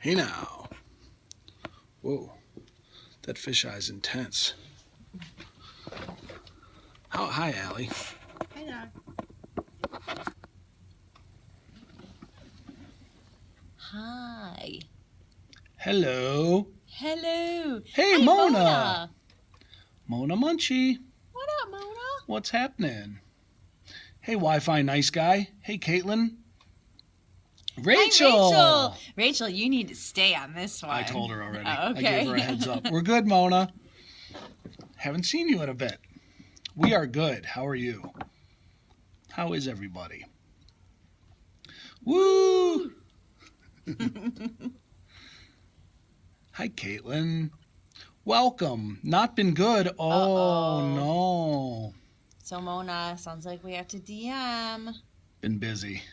Hey now. Whoa, that fisheye's intense. Hi, Allie. Hey now. Hi. Hello. Hello. Hey, Hi, Mona. Mona Munchie. What up, Mona? What's happening? Hey, Wi-Fi nice guy. Hey, Caitlin. Rachel. Hi, Rachel. Rachel, you need to stay on this one. I told her already. Oh, okay. I gave her a heads up. We're good, Mona. Haven't seen you in a bit. We are good. How are you? How is everybody? Woo! Hi, Caitlin. Welcome. Not been good. Oh, no. So, Mona, sounds like we have to DM. Been busy.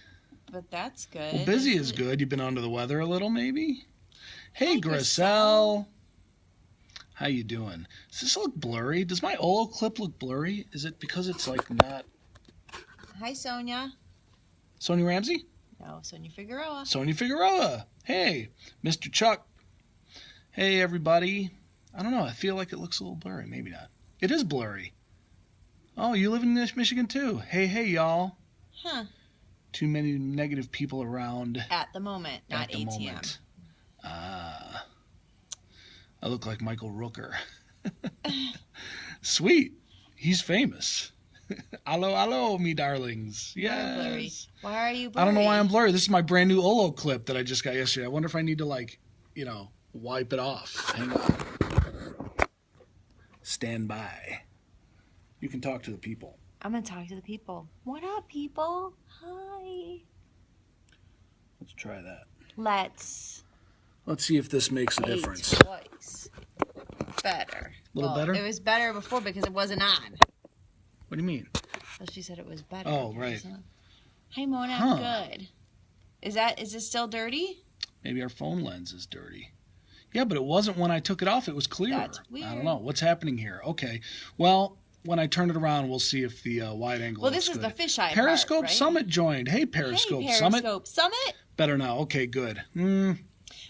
But that's good. Well, busy is good. You've been under the weather a little, maybe? Hey, Hi, Griselle. How you doing? Does this look blurry? Does my Olo clip look blurry? Is it because it's like not... Hi, Sonia. Sonia Ramsey? No, Sonia Figueroa. Sonia Figueroa. Hey, Mr. Chuck. Hey, everybody. I don't know. I feel like it looks a little blurry. Maybe not. It is blurry. Oh, you live in Michigan, too. Hey, y'all. Huh. Too many negative people around. At the moment, not at the ATM. moment. I look like Michael Rooker. Sweet. He's famous. Allo, me darlings. Yes. Why are you blurry? I don't know why I'm blurry. This is my brand new Olo clip that I just got yesterday. I wonder if I need to, wipe it off. Hang on. Stand by. You can talk to the people. I'm going to talk to the people. What up, people? Hi. Let's try that. Let's see if this makes a difference. Twice. Better. A little better? It was better before because it wasn't on. What do you mean? Well, she said it was better. Oh, right. Hi, Mona. Huh. Good. Is it still dirty? Maybe our phone lens is dirty. Yeah, but it wasn't when I took it off. It was clearer. That's weird. I don't know. What's happening here? Okay. Well, when I turn it around, we'll see if the wide angle Well, this looks is good. the fisheye Periscope part, right? Summit joined. Hey, Periscope Summit. Summit? Better now. Okay, good.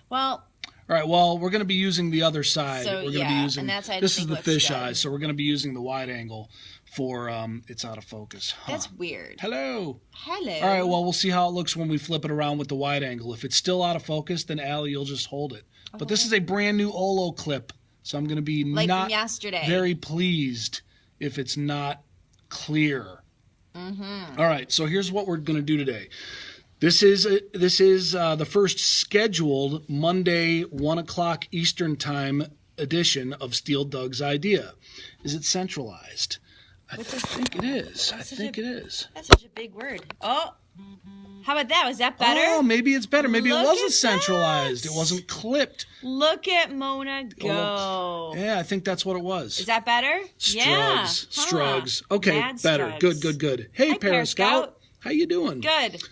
Well... All right, well, we're going to be using the other side. So, we're going to be using, and that's how this is the fisheye, good. so we're going to be using the wide angle for, it's out of focus. Huh. That's weird. Hello. Hello. All right, well, we'll see how it looks when we flip it around with the wide angle. If it's still out of focus, then Allie, you'll just hold it. But this is a brand new Olo clip, so I'm going to be not very pleased if it's not clear. All right, so here's what we're going to do today. This is the first scheduled Monday 1 o'clock Eastern Time edition of Steel Doug's Idea. Is it centralized? I think it is. I think it is. That's such a big word. Oh, how about that? Was that better? Oh, maybe it's better. Maybe it wasn't centralized. It wasn't clipped. Look at Mona go. Yeah, I think that's what it was. Is that better? Yeah. Strugs. Okay, Mad better. Strugs. Good. Hey, Hi, Periscout. How you doing? Good.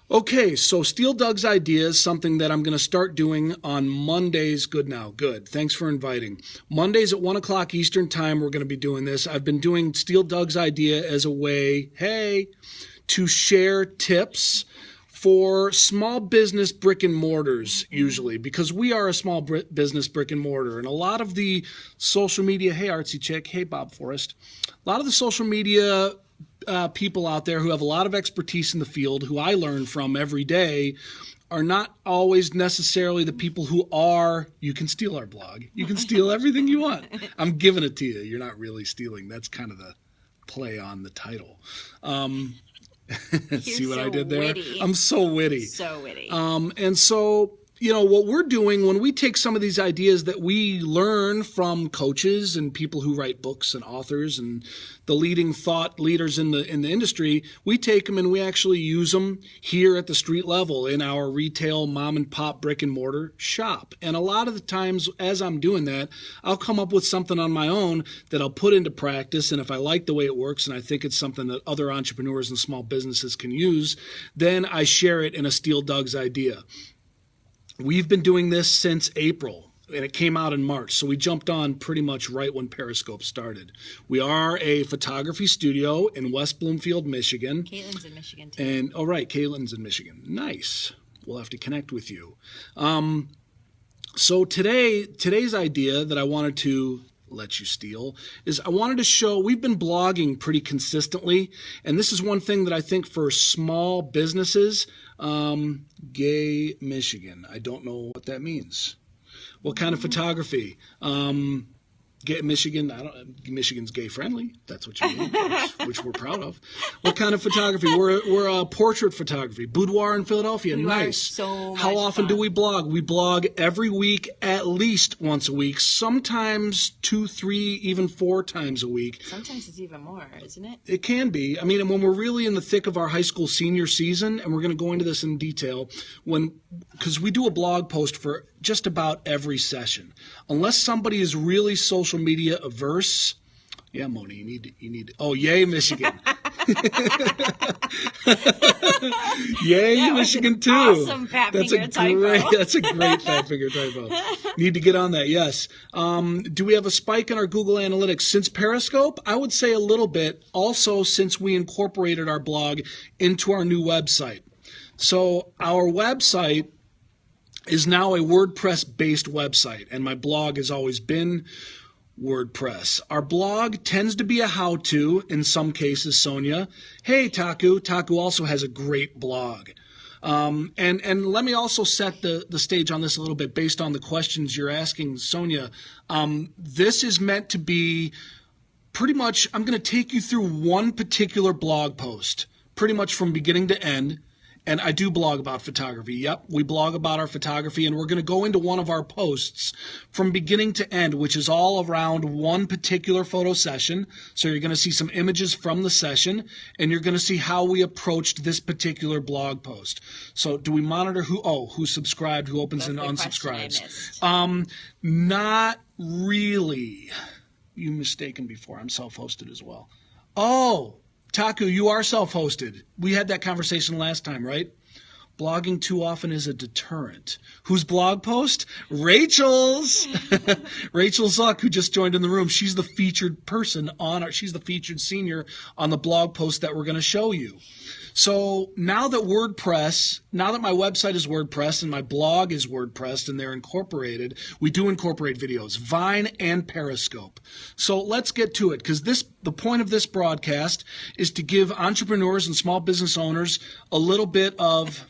Okay, so Steel Doug's Idea is something that I'm going to start doing on Mondays. Good now. Good. Thanks for inviting. Mondays at 1 o'clock Eastern Time, we're going to be doing this. I've been doing Steel Doug's Idea as a way, to share tips for small business brick and mortars, usually, because we are a small business brick and mortar. And a lot of the social media, hey, Artsy Chick, hey, Bob Forrest, a lot of the social media people out there who have a lot of expertise in the field, who I learn from every day, are not always necessarily the people who are. You can steal our blog. You can steal everything you want. I'm giving it to you. You're not really stealing. That's kind of the play on the title. See what I did there? Witty. I'm so witty. So witty. And so, what we're doing when we take some of these ideas that we learn from coaches and people who write books and authors and the leading thought leaders in the industry, we take them and we actually use them here at the street level in our retail mom and pop brick and mortar shop. And a lot of the times as I'm doing that, I'll come up with something on my own that I'll put into practice. And if I like the way it works and I think it's something that other entrepreneurs and small businesses can use, then I share it in a Steel Doug's Idea. We've been doing this since April, and it came out in March, so we jumped on pretty much right when Periscope started. We are a photography studio in West Bloomfield, Michigan. Caitlin's in Michigan, too. And, oh, right, Caitlin's in Michigan. Nice. we'll have to connect with you. So today's idea that I wanted to let you steal is I wanted to show, we've been blogging pretty consistently, and this is one thing that I think for small businesses, Gay Michigan, I don't know what that means. What kind of photography? Michigan, Michigan's gay friendly. That's what you mean, which we're proud of. What kind of photography? We're portrait photography. Boudoir in Philadelphia. Nice. So How often fun. do we blog? We blog every week, at least once a week. Sometimes 2, 3, even 4 times a week. Sometimes it's even more, isn't it? It can be. I mean, and when we're really in the thick of our high school senior season, and we're going to go into this in detail, because we do a blog post for just about every session. Unless somebody is really social media averse. Yeah, Moni, you need oh, yay, Michigan. Yay, That was Michigan an too. awesome fat That's finger a typo. great that's a great fat finger typo. Need to get on that, yes. Do we have a spike in our Google Analytics since Periscope? I would say a little bit. Also, since we incorporated our blog into our new website. So our website is now a WordPress-based website, and my blog has always been WordPress. Our blog tends to be a how-to in some cases, Sonia. Hey, Taku. Taku also has a great blog. And let me also set the stage on this a little bit based on the questions you're asking, Sonia. This is meant to be pretty much, I'm going to take you through one particular blog post, pretty much from beginning to end. And I do blog about photography. Yep, we blog about our photography, and we're going to go into one of our posts from beginning to end, which is all around one particular photo session. So you're going to see some images from the session, and you're going to see how we approached this particular blog post. So do we monitor who subscribed, who opens and unsubscribes? Not really. You mistaken before. I'm self-hosted as well. Oh, Taku, you are self-hosted. We had that conversation last time, right? Blogging too often is a deterrent. Whose blog post? Rachel's. Rachel Zuck, who just joined in the room. She's the featured person she's the featured senior on the blog post that we're going to show you. So now that my website is WordPress and my blog is WordPress and they're incorporated, we do incorporate videos, Vine and Periscope. So let's get to it, because the point of this broadcast is to give entrepreneurs and small business owners a little bit of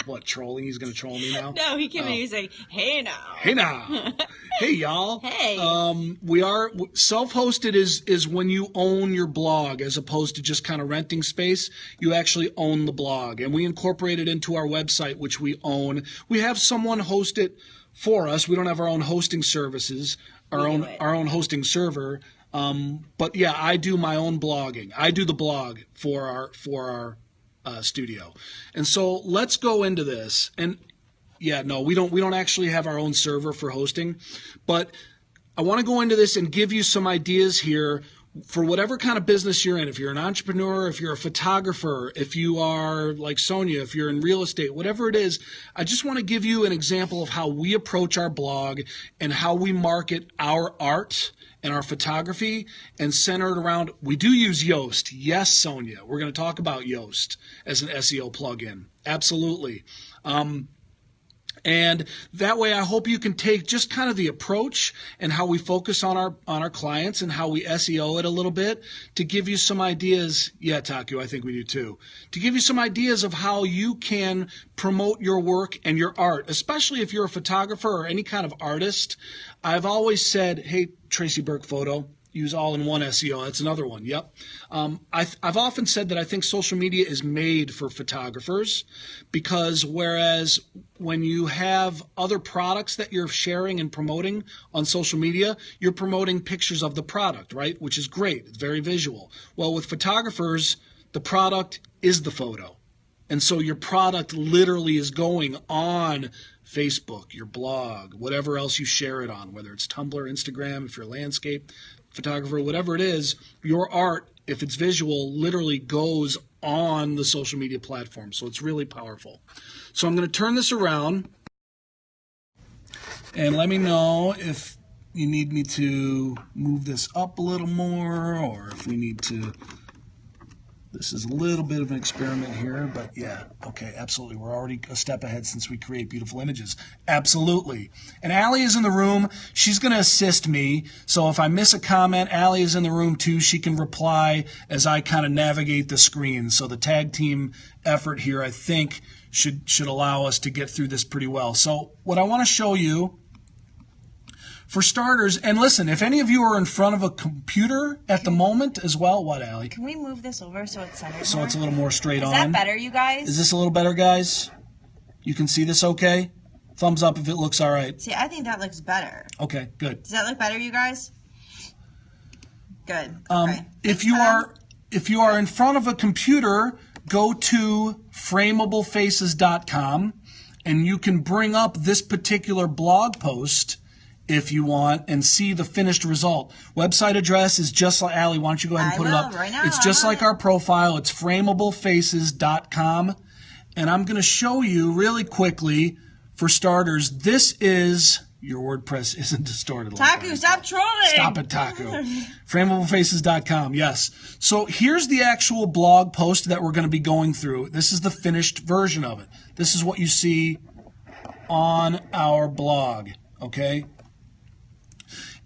what, trolling? He's going to troll me now? No, he came in and he's like, hey now. Hey now. Hey, y'all. Hey. We are self-hosted is when you own your blog as opposed to just kind of renting space. You actually own the blog, and we incorporate it into our website, which we own. We have someone host it for us. We don't have our own hosting services, our own hosting server. But yeah, I do my own blogging. I do the blog for our studio. And so let's go into this. And yeah, no, we don't actually have our own server for hosting, but I want to go into this and give you some ideas here for whatever kind of business you're in. If you're an entrepreneur, if you're a photographer, if you are like Sonia, if you're in real estate, whatever it is, I just want to give you an example of how we approach our blog and how we market our art and our photography, and centered around, we do use Yoast. Yes, Sonia, we're going to talk about Yoast as an SEO plugin. Absolutely. And that way I hope you can take just kind of the approach and how we focus on our clients and how we SEO it a little bit to give you some ideas. Yeah, Taku, I think we do too. To give you some ideas of how you can promote your work and your art, especially if you're a photographer or any kind of artist. I've always said, hey, Tracy Burke Photo, use all-in-one SEO. That's another one. Yep. I've often said that I think social media is made for photographers, because whereas when you have other products that you're sharing and promoting on social media, you're promoting pictures of the product, right? Which is great. It's very visual. Well, with photographers, the product is the photo. And so your product literally is going on Facebook, your blog, whatever else you share it on, whether it's Tumblr, Instagram, if you're a landscape photographer, whatever it is, your art, if it's visual, literally goes on the social media platform. So it's really powerful. So I'm going to turn this around and let me know if you need me to move this up a little more, or if we need to, This is a little bit of an experiment here, but yeah, okay, absolutely. We're already a step ahead since we create beautiful images. Absolutely. And Allie is in the room. She's going to assist me. So if I miss a comment, Allie is in the room too. She can reply as I kind of navigate the screen. So the tag team effort here, I think, should allow us to get through this pretty well. So what I want to show you, for starters, and listen, if any of you are in front of a computer at the moment as well, what, Allie? Can we move this over so it's centered So more? it's a little more straight on. Is that better, you guys? Is this a little better, guys? You can see this okay? Thumbs up if it looks all right. See, I think that looks better. Okay, good. Does that look better, you guys? Good. Okay. If you are in front of a computer, go to FrameableFaces.com and you can bring up this particular blog post if you want, and see the finished result. Website address is just like, Allie, why don't you go ahead and put it up. Right now. It's just like our profile. It's FrameableFaces.com. And I'm going to show you really quickly, for starters, this is, your WordPress isn't distorted. Taku, stop trolling. Stop it, Taku. FrameableFaces.com, yes. So here's the actual blog post that we're going to be going through. This is the finished version of it. This is what you see on our blog, okay?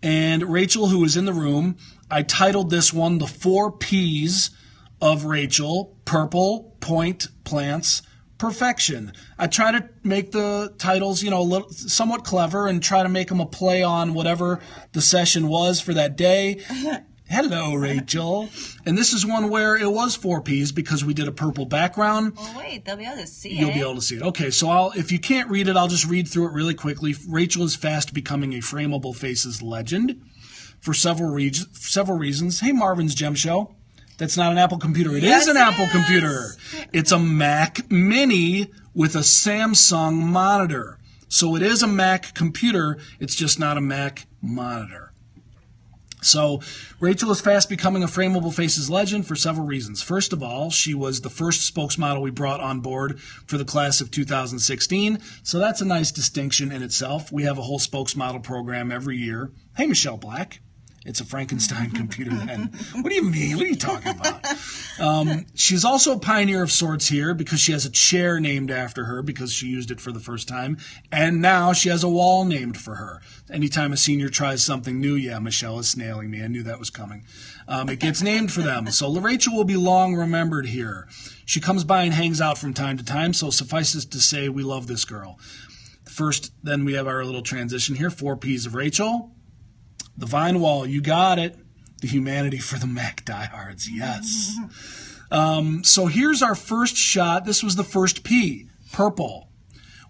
And Rachel, who is in the room, I titled this one The 4 P's of Rachel: Purple, Point, Plants, Perfection. I try to make the titles, somewhat clever and try to make them a play on whatever the session was for that day. Hello, Rachel. And this is one where it was 4 P's because we did a purple background. Well, wait, they'll be able to see it. You'll be able to see it. Okay, so if you can't read it, I'll just read through it really quickly. Rachel is fast becoming a Frameable Faces legend for several reasons. Hey, Marvin's Gem Show. That's not an Apple computer. It is an Apple computer. It's a Mac Mini with a Samsung monitor. So it is a Mac computer. It's just not a Mac monitor. So Rachel is fast becoming a Frameable Faces legend for several reasons. First of all, she was the first spokesmodel we brought on board for the class of 2016. So that's a nice distinction in itself. We have a whole spokesmodel program every year. Hey, Michelle Black. It's a Frankenstein computer then. What do you mean? What are you talking about? She's also a pioneer of sorts here because she has a chair named after her because she used it for the first time. And now she has a wall named for her. Anytime a senior tries something new, yeah, Michelle is snailing me. I knew that was coming. It gets named for them. So Rachel will be long remembered here. She comes by and hangs out from time to time, so suffices to say we love this girl. First, then we have our little transition here, 4 P's of Rachel. The Vine Wall, you got it. The humanity for the Mac diehards, yes. So here's our first shot. This was the first P, purple.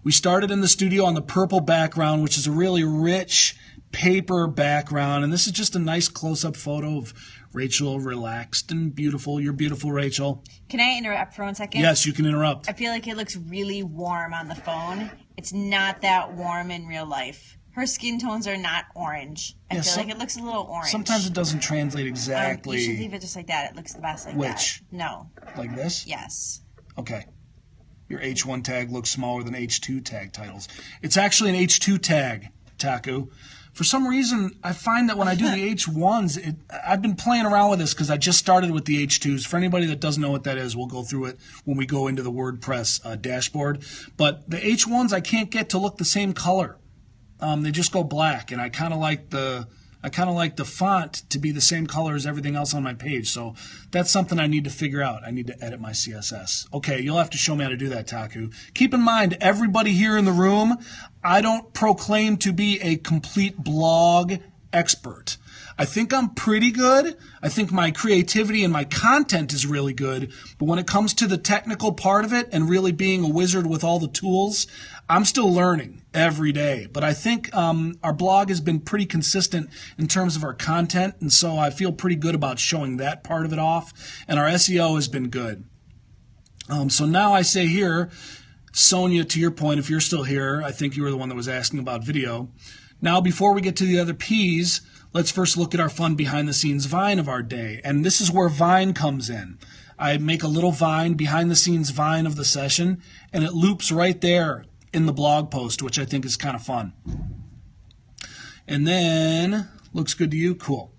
We started in the studio on the purple background, which is a really rich paper background. And this is just a nice close-up photo of Rachel, relaxed and beautiful. You're beautiful, Rachel. Can I interrupt for 1 second? Yes, you can interrupt. I feel like it looks really warm on the phone. It's not that warm in real life. Her skin tones are not orange. I feel like it looks a little orange. Sometimes it doesn't translate exactly. You should leave it just like that. It looks the best like that. Which? No. Like this? Yes. Okay. Your H1 tag looks smaller than H2 tag titles. It's actually an H2 tag, Taku. For some reason, I find that when I do the H1s, I've been playing around with this because I just started with the H2s. For anybody that doesn't know what that is, we'll go through it when we go into the WordPress dashboard. But the H1s I can't get to look the same color. They just go black, and I kind of like the font to be the same color as everything else on my page. So that's something I need to figure out. I need to edit my CSS. Okay, you'll have to show me how to do that, Taku. Keep in mind, everybody here in the room, I don't proclaim to be a complete blog expert. I think I'm pretty good. I think my creativity and my content is really good. But when it comes to the technical part of it and really being a wizard with all the tools, I'm still learning every day. But I think our blog has been pretty consistent in terms of our content. And so I feel pretty good about showing that part of it off. And our SEO has been good. So now I say here, Sonia, to your point, if you're still here, I think you were the one that was asking about video. Now, before we get to the other P's, let's first look at our fun behind-the-scenes Vine of our day. And this is where Vine comes in. I make a little Vine, behind-the-scenes Vine of the session, and it loops right there in the blog post, which I think is kind of fun. And then, looks good to you? Cool.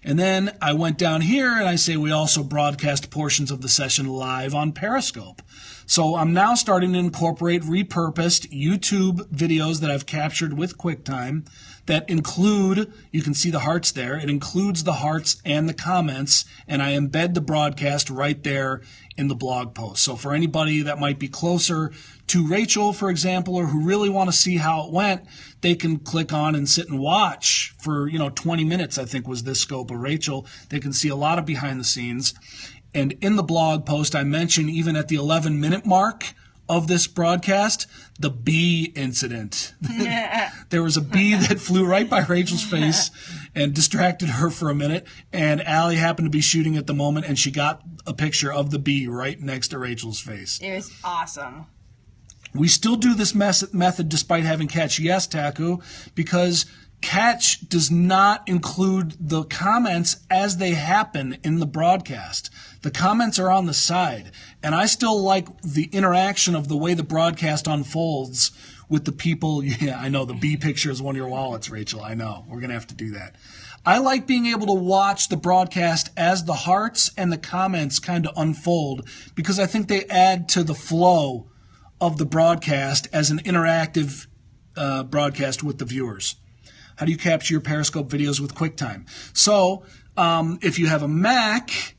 And then I went down here and I say we also broadcast portions of the session live on Periscope. So I'm now starting to incorporate repurposed YouTube videos that I've captured with QuickTime that include, you can see the hearts there, it includes the hearts and the comments, and I embed the broadcast right there in the blog post. So for anybody that might be closer to Rachel, for example, or who really want to see how it went, they can click on and sit and watch for, 20 minutes, I think was this scope of Rachel. They can see a lot of behind the scenes. And in the blog post, I mentioned even at the 11-minute mark of this broadcast, the bee incident. There was a bee that flew right by Rachel's face and distracted her for a minute, and Allie happened to be shooting at the moment, and she got a picture of the bee right next to Rachel's face. It was awesome. We still do this method despite having Catch. Yes, Taku, because Catch does not include the comments as they happen in the broadcast. The comments are on the side, and I still like the interaction of the way the broadcast unfolds with the people. Yeah, I know the bee picture is one of your wallets, Rachel. I know. We're going to have to do that. I like being able to watch the broadcast as the hearts and the comments kind of unfold because I think they add to the flow of the broadcast as an interactive broadcast with the viewers. How do you capture your Periscope videos with QuickTime? So if you have a Mac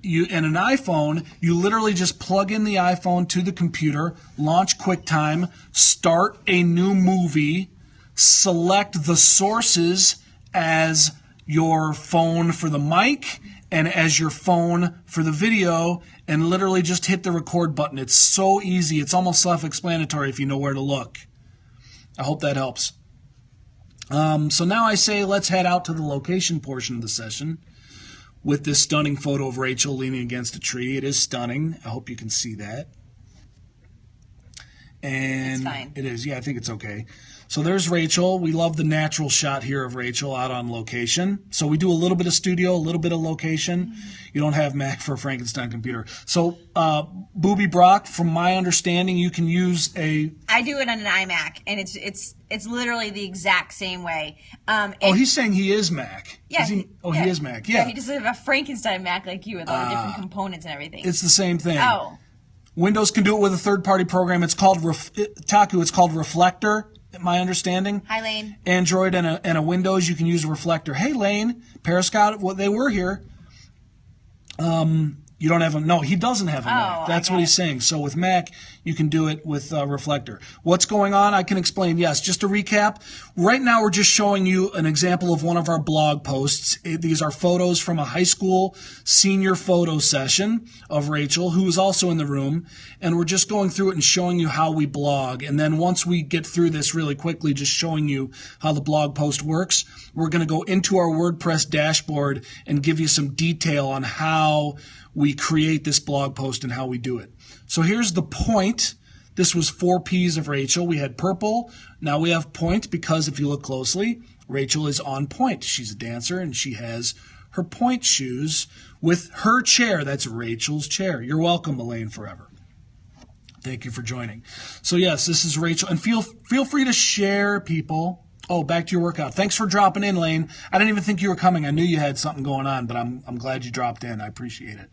and an iPhone, you literally just plug in the iPhone to the computer, launch QuickTime, start a new movie, select the sources as your phone for the mic and as your phone for the video, and literally just hit the record button. It's so easy. It's almost self-explanatory if you know where to look. I hope that helps. So now I say let's head out to the location portion of the session with this stunning photo of Rachel leaning against a tree. It is stunning. I hope you can see that. And it's fine. It is. Yeah, I think it's okay. So there's Rachel. We love the natural shot here of Rachel out on location. So we do a little bit of studio, a little bit of location. Mm-hmm. You don't have Mac for a Frankenstein computer. So Booby Brock, from my understanding, you can use a... I do it on an iMac, and it's literally the exact same way. He's saying he is Mac. Yeah. He is Mac. Yeah. He doesn't have a Frankenstein Mac like you with all the different components and everything. It's the same thing. Oh. Windows can do it with a third-party program. It's called Taku. It's called Reflector, my understanding. Hi, Lane. Android and a Windows, you can use Reflector. Hey, Lane. Periscope, they were here. You don't have a... No, he doesn't have a Mac. That's what he's saying. So with Mac, you can do it with Reflector. What's going on? I can explain. Yes, just to recap, right now we're just showing you an example of one of our blog posts. These are photos from a high school senior photo session of Rachel, who is also in the room, and we're just going through it and showing you how we blog. And then once we get through this really quickly, just showing you how the blog post works, we're going to go into our WordPress dashboard and give you some detail on how we create this blog post and how we do it. So here's the point. This was 4 P's of Rachel. We had purple. Now we have point because if you look closely, Rachel is on point. She's a dancer and she has her point shoes with her chair. That's Rachel's chair. You're welcome, Elaine Forever. Thank you for joining. So yes, this is Rachel. And feel free to share, people. Oh, back to your workout. Thanks for dropping in, Lane. I didn't even think you were coming. I knew you had something going on, but I'm glad you dropped in. I appreciate it.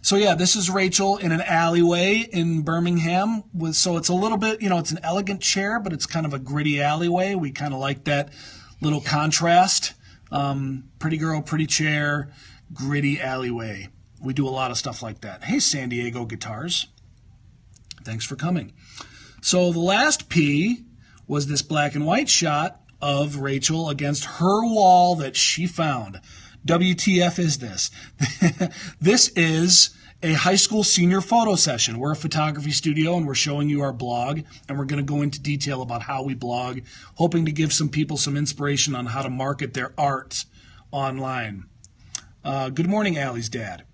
So yeah, this is Rachel in an alleyway in Birmingham. So it's a little bit, it's an elegant chair, but it's kind of a gritty alleyway. We kind of like that little contrast. Pretty girl, pretty chair, gritty alleyway. We do a lot of stuff like that. Hey, San Diego Guitars. Thanks for coming. So the last P was this black and white shot of Rachel against her wall that she found. WTF is this? This is a high school senior photo session. We're a photography studio and we're showing you our blog, and we're going to go into detail about how we blog, hoping to give some people some inspiration on how to market their art online. Good morning, Allie's dad.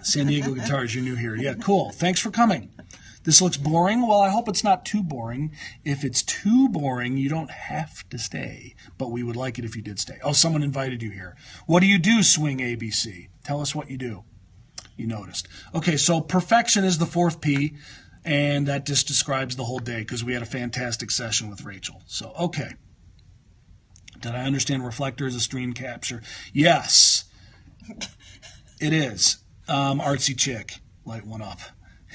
San Diego Guitars, you're new here. Yeah, cool. Thanks for coming. This looks boring. Well, I hope it's not too boring. If it's too boring, you don't have to stay. But we would like it if you did stay. Oh, someone invited you here. What do you do, Swing ABC? Tell us what you do. You noticed. Okay, so perfection is the 4th P, and that just describes the whole day because we had a fantastic session with Rachel. So, okay. Did I understand reflector is a screen capture? Yes, it is. Artsy chick, light one up.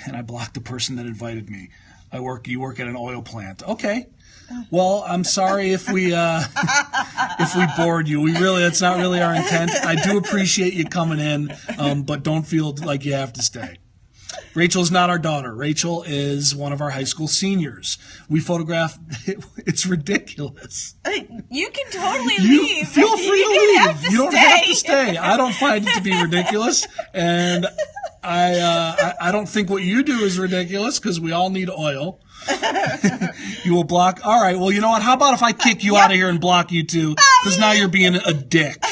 And I blocked the person that invited me. You work at an oil plant. Okay. Well, I'm sorry if we bored you. That's not really our intent. I do appreciate you coming in, but don't feel like you have to stay. Rachel's not our daughter. Rachel is one of our high school seniors. We photograph. It's ridiculous. You can totally leave. Feel free to leave. You don't have to stay. I don't find it to be ridiculous, and I don't think what you do is ridiculous because we all need oil. You will block. All right. Well, you know what? How about if I kick you out of here and block you too? Because now you're being a dick.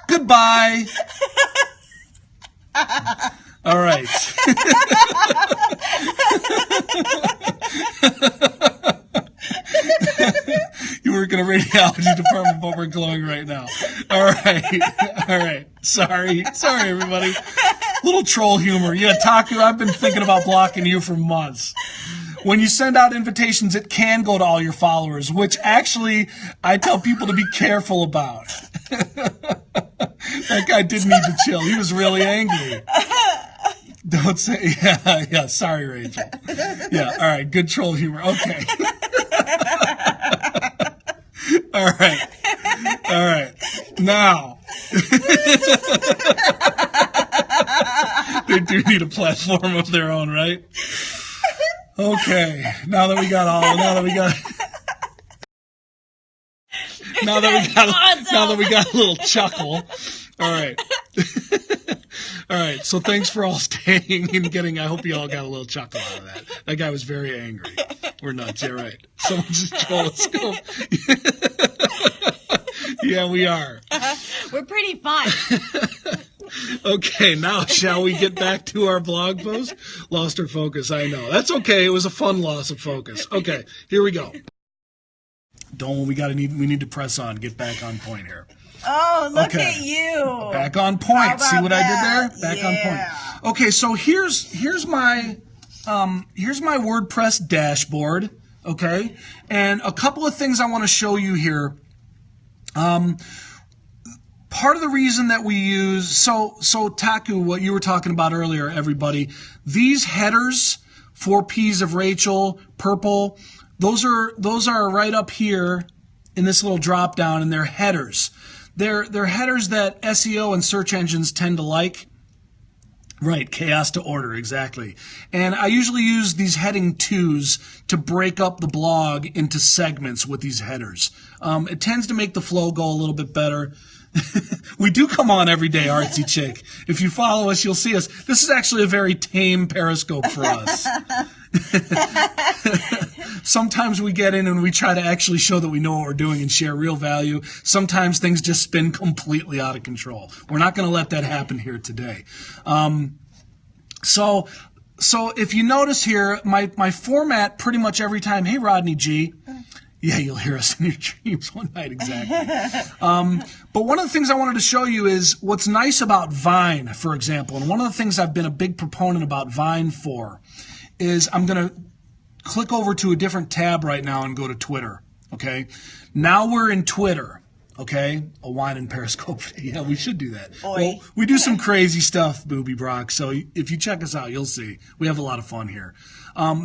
Goodbye. All right. You work in a radiology department, but we're glowing right now. All right. Sorry, everybody. Little troll humor. Yeah, Taku, I've been thinking about blocking you for months. When you send out invitations, it can go to all your followers, which actually I tell people to be careful about. That guy did need to chill. He was really angry. Don't say, yeah, sorry, Rachel. Yeah, all right, good troll humor. Okay. All right. Now, they do need a platform of their own, right? Okay. Now that we got a little chuckle. All right. All right. So thanks for all staying and getting. I hope you all got a little chuckle out of that. That guy was very angry. We're nuts. Yeah, right. Someone just troll a scope. Yeah, we are. We're pretty fun. Okay, now shall we get back to our blog post? Lost our focus, I know. That's okay. It was a fun loss of focus. Okay, here we go. We need to press on. Get back on point here. Oh, look at you. Back on point. See what I did there? Back on point. Okay, so here's my WordPress dashboard, okay? And a couple of things I want to show you here. Part of the reason that we use, so Taku, what you were talking about earlier, everybody, these headers, 4 P's of Rachel, purple, those are right up here in this little drop down, and they're headers. They're headers that SEO and search engines tend to like. Right, chaos to order, exactly. And I usually use these heading 2s to break up the blog into segments with these headers. It tends to make the flow go a little bit better. We do come on every day, Artsy Chick. If you follow us, you'll see us. This is actually a very tame Periscope for us. Sometimes we get in and we try to actually show that we know what we're doing and share real value. Sometimes things just spin completely out of control. We're not going to let that happen here today. So if you notice here, my format pretty much every time, hey, Rodney G. Yeah, you'll hear us in your dreams one night, exactly. But one of the things I wanted to show you is what's nice about Vine, for example. And one of the things I've been a big proponent about Vine for is I'm going to click over to a different tab right now and go to Twitter, okay? Now we're in Twitter, okay? A wine and Periscope. Yeah, we should do that. Well, we do some crazy stuff, Booby Brock, so if you check us out, you'll see. We have a lot of fun here.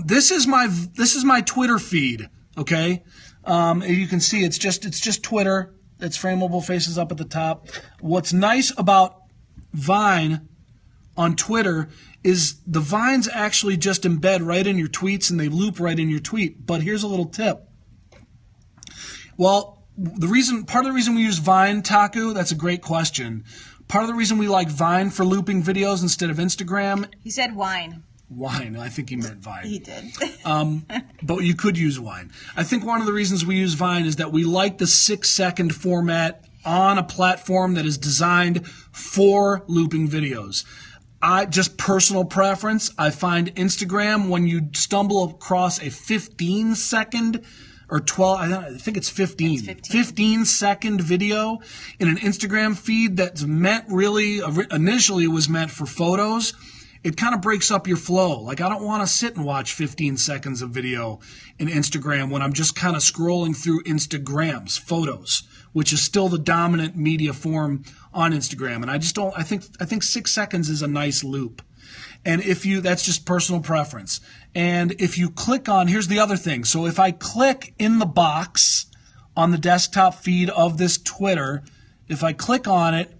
This is my Twitter feed, okay? You can see it's just Twitter. It's FrameableFaces up at the top. What's nice about Vine on Twitter is the vines actually just embed right in your tweets and they loop right in your tweet. But here's a little tip. Well, part of the reason we use Vine, Taku, that's a great question. Part of the reason we like Vine for looping videos instead of Instagram. He said wine. Wine. I think he meant Vine. He did. But you could use Vine. I think one of the reasons we use Vine is that we like the 6-second format on a platform that is designed for looping videos. Just personal preference, I find Instagram, when you stumble across a 15-second or 12, I think it's 15. 15-second video in an Instagram feed that's initially was meant for photos, it kind of breaks up your flow. Like, I don't want to sit and watch 15 seconds of video in Instagram when I'm just kind of scrolling through Instagram's photos, which is still the dominant media form on Instagram. And I just don't, I think 6 seconds is a nice loop. And that's just personal preference. And if you click on, here's the other thing. So if I click in the box on the desktop feed of this Twitter, if I click on it,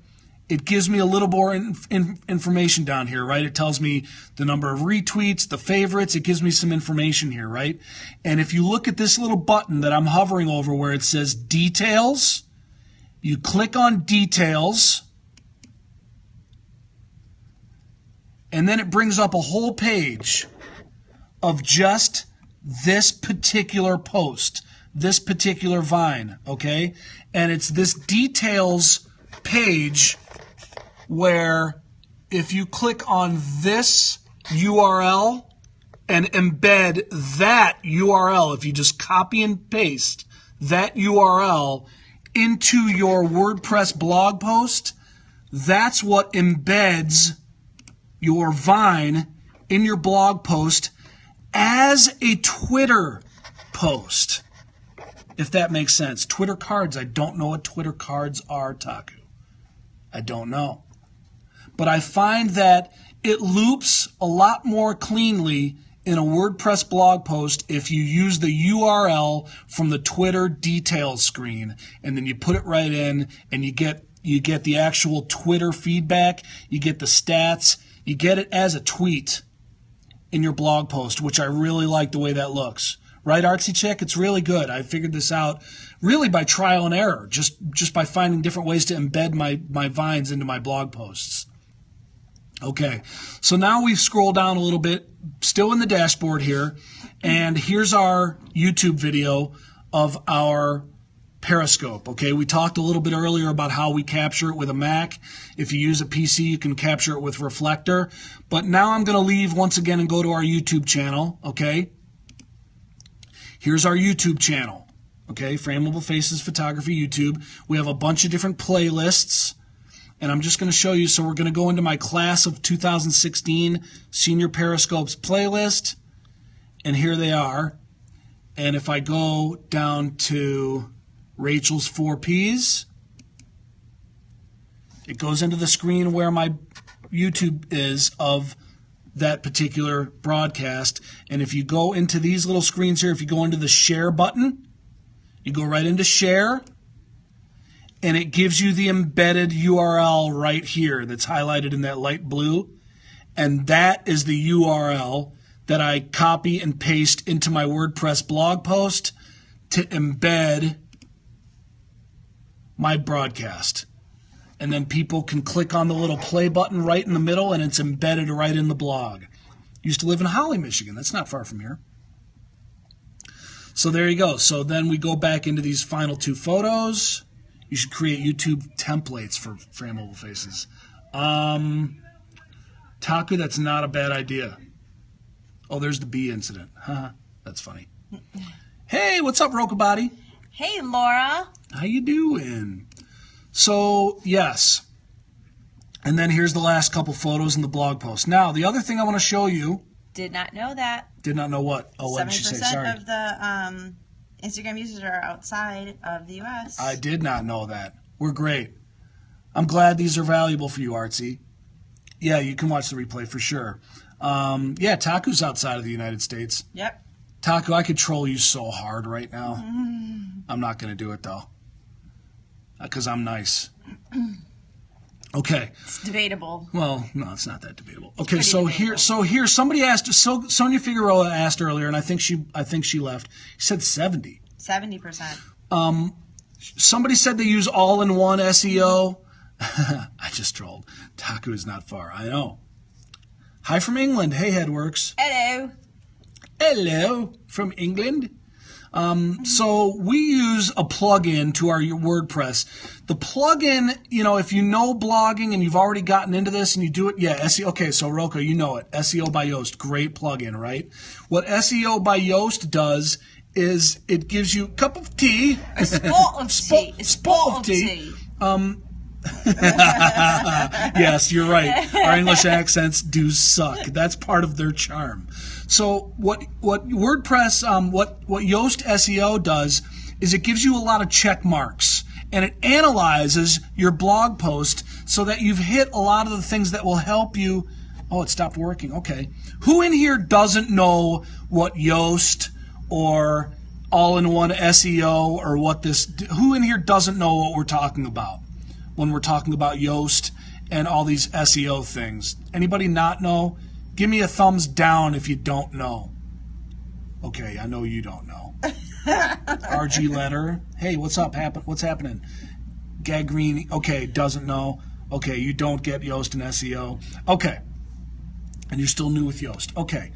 it gives me a little more information down here, right? It tells me the number of retweets, the favorites. It gives me some information here, right? And if you look at this little button that I'm hovering over where it says Details, you click on Details, and then it brings up a whole page of just this particular post, this particular Vine, okay? And it's this Details page where if you click on this URL and embed that URL, if you just copy and paste that URL into your WordPress blog post, that's what embeds your Vine in your blog post as a Twitter post, if that makes sense. Twitter cards, I don't know what Twitter cards are, Taku. I don't know. But I find that it loops a lot more cleanly in a WordPress blog post if you use the URL from the Twitter details screen, and then you put it right in, and you get the actual Twitter feedback, you get the stats, you get it as a tweet in your blog post, which I really like the way that looks. Right, Artsy Chick? It's really good. I figured this out really by trial and error, just by finding different ways to embed my Vines into my blog posts. Okay, so now we've scrolled down a little bit, still in the dashboard here, and here's our YouTube video of our Periscope. Okay, we talked a little bit earlier about how we capture it with a Mac. If you use a PC, you can capture it with Reflector. But now I'm going to leave once again and go to our YouTube channel. Okay, here's our YouTube channel. Okay, FrameableFaces Photography YouTube. We have a bunch of different playlists, and I'm just going to show you. So we're going to go into my class of 2016 Senior Periscopes playlist, and here they are. And if I go down to Rachel's 4Ps, it goes into the screen where my YouTube is of that particular broadcast. And if you go into these little screens here, if you go into the share button, you go right into share, and it gives you the embedded URL right here that's highlighted in that light blue. And that is the URL that I copy and paste into my WordPress blog post to embed my broadcast. And then people can click on the little play button right in the middle, and it's embedded right in the blog. Used to live in Holly, Michigan. That's not far from here. So there you go. So then we go back into these final two photos. You should create YouTube templates for Frameable Faces. Taku, that's not a bad idea. Oh, there's the bee incident. That's funny. Hey, what's up, Rokabody? Hey, Laura. How you doing? So, yes. And then here's the last couple photos in the blog post. Now, the other thing I want to show you. Did not know that. Did not know what? Oh, what did she say? Sorry. 70% of the Instagram users are outside of the U.S. I did not know that. We're great. I'm glad these are valuable for you, Artsy. Yeah, you can watch the replay for sure. Yeah, Taku's outside of the United States. Yep. Taku, I could troll you so hard right now. I'm not going to do it, though, because I'm nice. Okay. It's debatable. Well, no, it's not that debatable. Okay, so here, somebody asked. So Sonia Figueroa asked earlier, and I think she left. She said 70. 70%. Somebody said they use all-in-one SEO. I just trolled. Taku is not far. I know. Hi from England. Hey, Headworks. Hello. Hello from England. So we use a plugin to our WordPress. The plugin, if you know blogging and you've already gotten into this and you do it, yeah, SEO. Okay, so Roko, you know it. SEO by Yoast, great plugin, right? What SEO by Yoast does is it gives you a cup of tea. A spot of tea. Yes, you're right. Our English accents do suck. That's part of their charm. So what WordPress, what Yoast SEO does is it gives you a lot of check marks, and it analyzes your blog post so that you've hit a lot of the things that will help you. Oh, it stopped working. Okay. Who in here doesn't know what Yoast or all-in-one SEO or who in here doesn't know what we're talking about when we're talking about Yoast and all these SEO things? Anybody not know? Give me a thumbs down if you don't know. Okay, I know you don't know. RG letter. Hey, what's up? What's happening? Gagrini. Okay, doesn't know. Okay, you don't get Yoast and SEO. Okay. And you're still new with Yoast. Okay.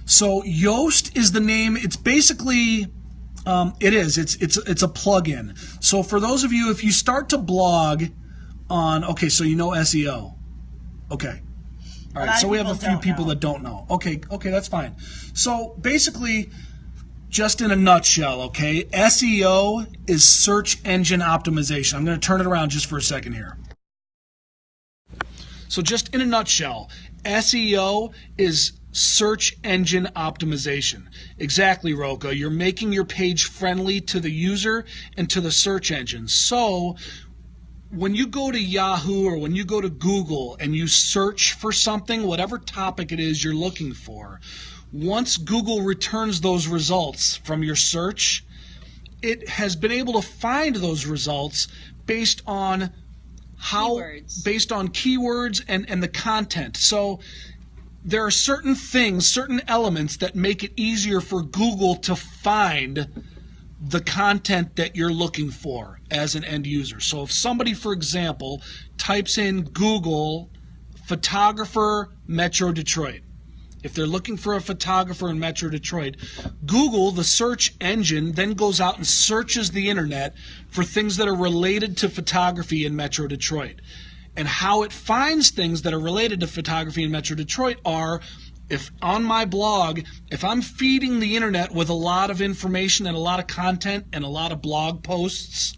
So Yoast is the name. It's basically it's a plugin. So for those of you, if you start to blog on, okay, so you know SEO. Okay. All right. So we have a few people that don't know. Okay, that's fine. So basically, just in a nutshell, okay, SEO is search engine optimization. I'm going to turn it around just for a second here. So just in a nutshell, SEO is search engine optimization. Exactly, Roka. You're making your page friendly to the user and to the search engine. So when you go to Yahoo or when you go to Google and you search for something, whatever topic it is you're looking for, once Google returns those results from your search, it has been able to find those results based on keywords and the content. So there are certain things, certain elements that make it easier for Google to find the content that you're looking for as an end user. So if somebody, for example, types in Google photographer Metro Detroit, if they're looking for a photographer in Metro Detroit, Google, the search engine, then goes out and searches the internet for things that are related to photography in Metro Detroit. And how it finds things that are related to photography in Metro Detroit are, if on my blog, if I'm feeding the internet with a lot of information and a lot of content and a lot of blog posts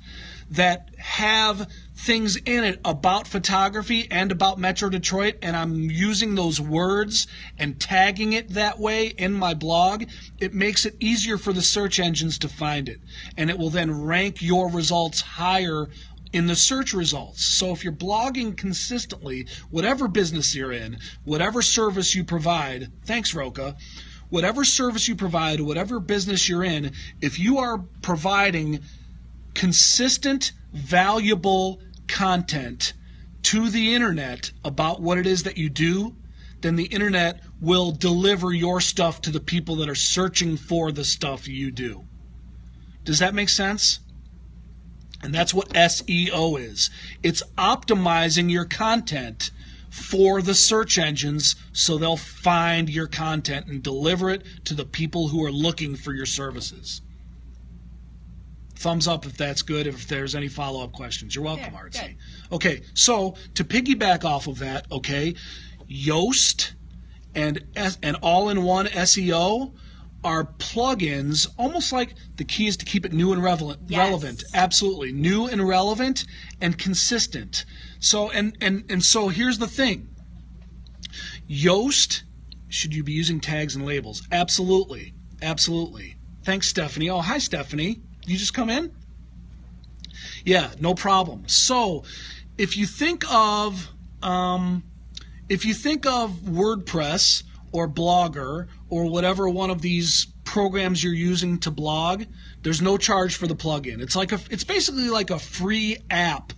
that have things in it about photography and about Metro Detroit, and I'm using those words and tagging it that way in my blog, it makes it easier for the search engines to find it. And it will then rank your results higher in the search results. So if you're blogging consistently, whatever business you're in, whatever service you provide, thanks Roka, whatever service you provide, whatever business you're in, if you are providing consistent, valuable content to the internet about what it is that you do, then the internet will deliver your stuff to the people that are searching for the stuff you do. Does that make sense? And that's what SEO is. It's optimizing your content for the search engines so they'll find your content and deliver it to the people who are looking for your services. Thumbs up if that's good, if there's any follow-up questions. You're welcome, Artsy. Good. Okay, so to piggyback off of that, okay, Yoast and all-in-one SEO are plugins, almost like the key is to keep it new and relevant. Yes. Relevant, absolutely. New and relevant and consistent. So and so here's the thing. Yoast, should you be using tags and labels? Absolutely. Absolutely. Thanks, Stephanie. Oh, hi, Stephanie. You just come in? Yeah, no problem. So if you think of WordPress or Blogger or whatever one of these programs you're using to blog, there's no charge for the plugin. It's basically like a free app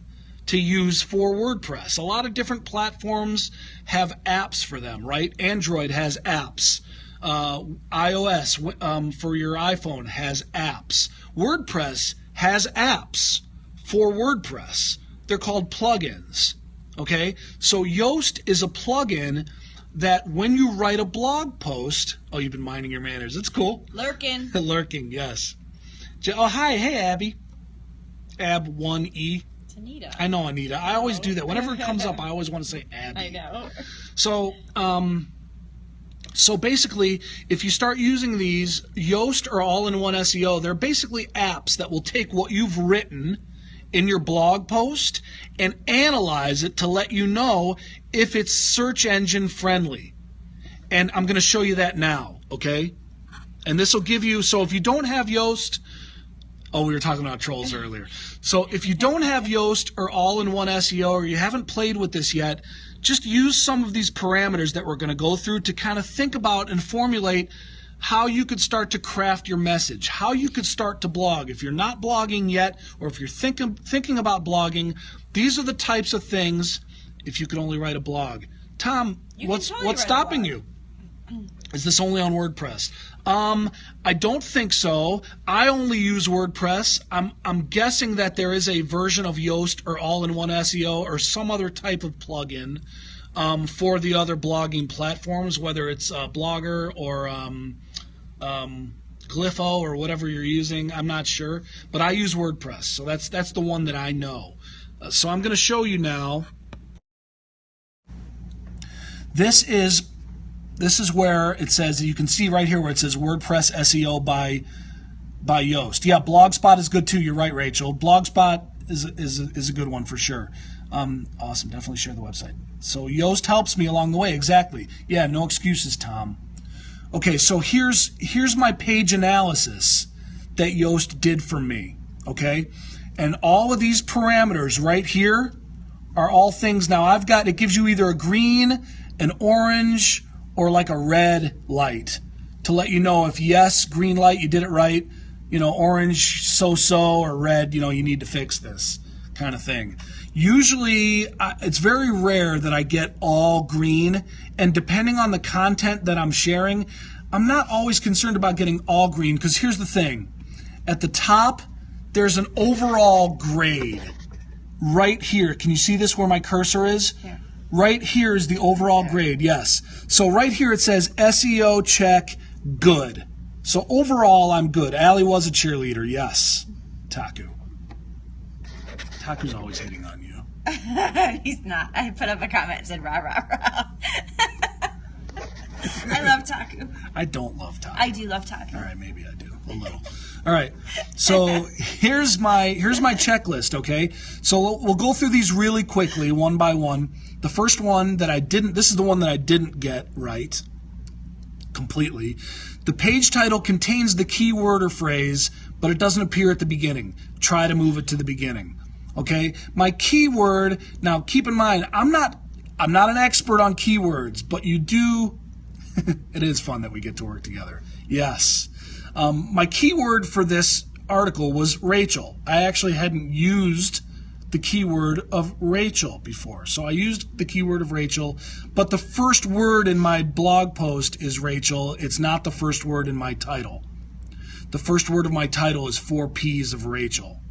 to use for WordPress. A lot of different platforms have apps for them, right? Android has apps. iOS for your iPhone has apps. WordPress has apps for WordPress. They're called plugins. Okay? So Yoast is a plugin that when you write a blog post, oh, you've been minding your manners. It's cool. Lurking. Lurking, yes. Oh, hi. Hey, Abby. Ab1E. It's Anita. I know, Anita. I always do that. Whenever it comes up, I always want to say Abby. I know. So basically, if you start using these, Yoast or all-in-one SEO, they're basically apps that will take what you've written in your blog post and analyze it to let you know if it's search engine friendly. And I'm going to show you that now, okay? And this will give you, so if you don't have Yoast, oh, we were talking about trolls earlier. So if you don't have Yoast or all-in-one SEO, or you haven't played with this yet, just use some of these parameters that we're going to go through to kind of think about and formulate how you could start to craft your message, how you could start to blog. If you're not blogging yet, or if you're thinking about blogging, these are the types of things, if you could only write a blog. Tom, what's stopping you? Is this only on WordPress? I don't think so. I only use WordPress. I'm guessing that there is a version of Yoast or all-in-one SEO or some other type of plugin for the other blogging platforms, whether it's Blogger or Glypho or whatever you're using. I'm not sure, but I use WordPress, so that's the one that I know. So I'm going to show you now. This is where it says, you can see right here where it says WordPress SEO by Yoast. Yeah, Blogspot is good too. You're right, Rachel. Blogspot is a good one for sure. Awesome. Definitely share the website. So Yoast helps me along the way. Exactly. Yeah, no excuses, Tom. Okay, so here's my page analysis that Yoast did for me. Okay, and all of these parameters right here are all things. Now it gives you either a green, an orange, or like a red light to let you know if yes, green light, you did it right, orange, so-so, or red, you need to fix this kind of thing. Usually, it's very rare that I get all green, and depending on the content that I'm sharing, I'm not always concerned about getting all green, because here's the thing. At the top, there's an overall grade right here. Can you see this where my cursor is? Yeah. Right here is the overall grade, yes. So right here it says SEO check, good. So overall I'm good. Allie was a cheerleader, yes. Taku. Taku's always hitting on you. He's not. I put up a comment and said rah, rah, rah. I love Taku. I don't love Taku. I do love Taku. All right, maybe I do. A little. All right. So here's my checklist, okay? So we'll go through these really quickly, one by one. The first one that this is the one that I didn't get right completely. The page title contains the keyword or phrase, but it doesn't appear at the beginning. Try to move it to the beginning. Okay? My keyword, now keep in mind, I'm not an expert on keywords, but you do it is fun that we get to work together. Yes. My keyword for this article was Rachel. I actually hadn't used the keyword of Rachel before. So I used the keyword of Rachel, but the first word in my blog post is Rachel. It's not the first word in my title. The first word of my title is 4 P's of Rachel.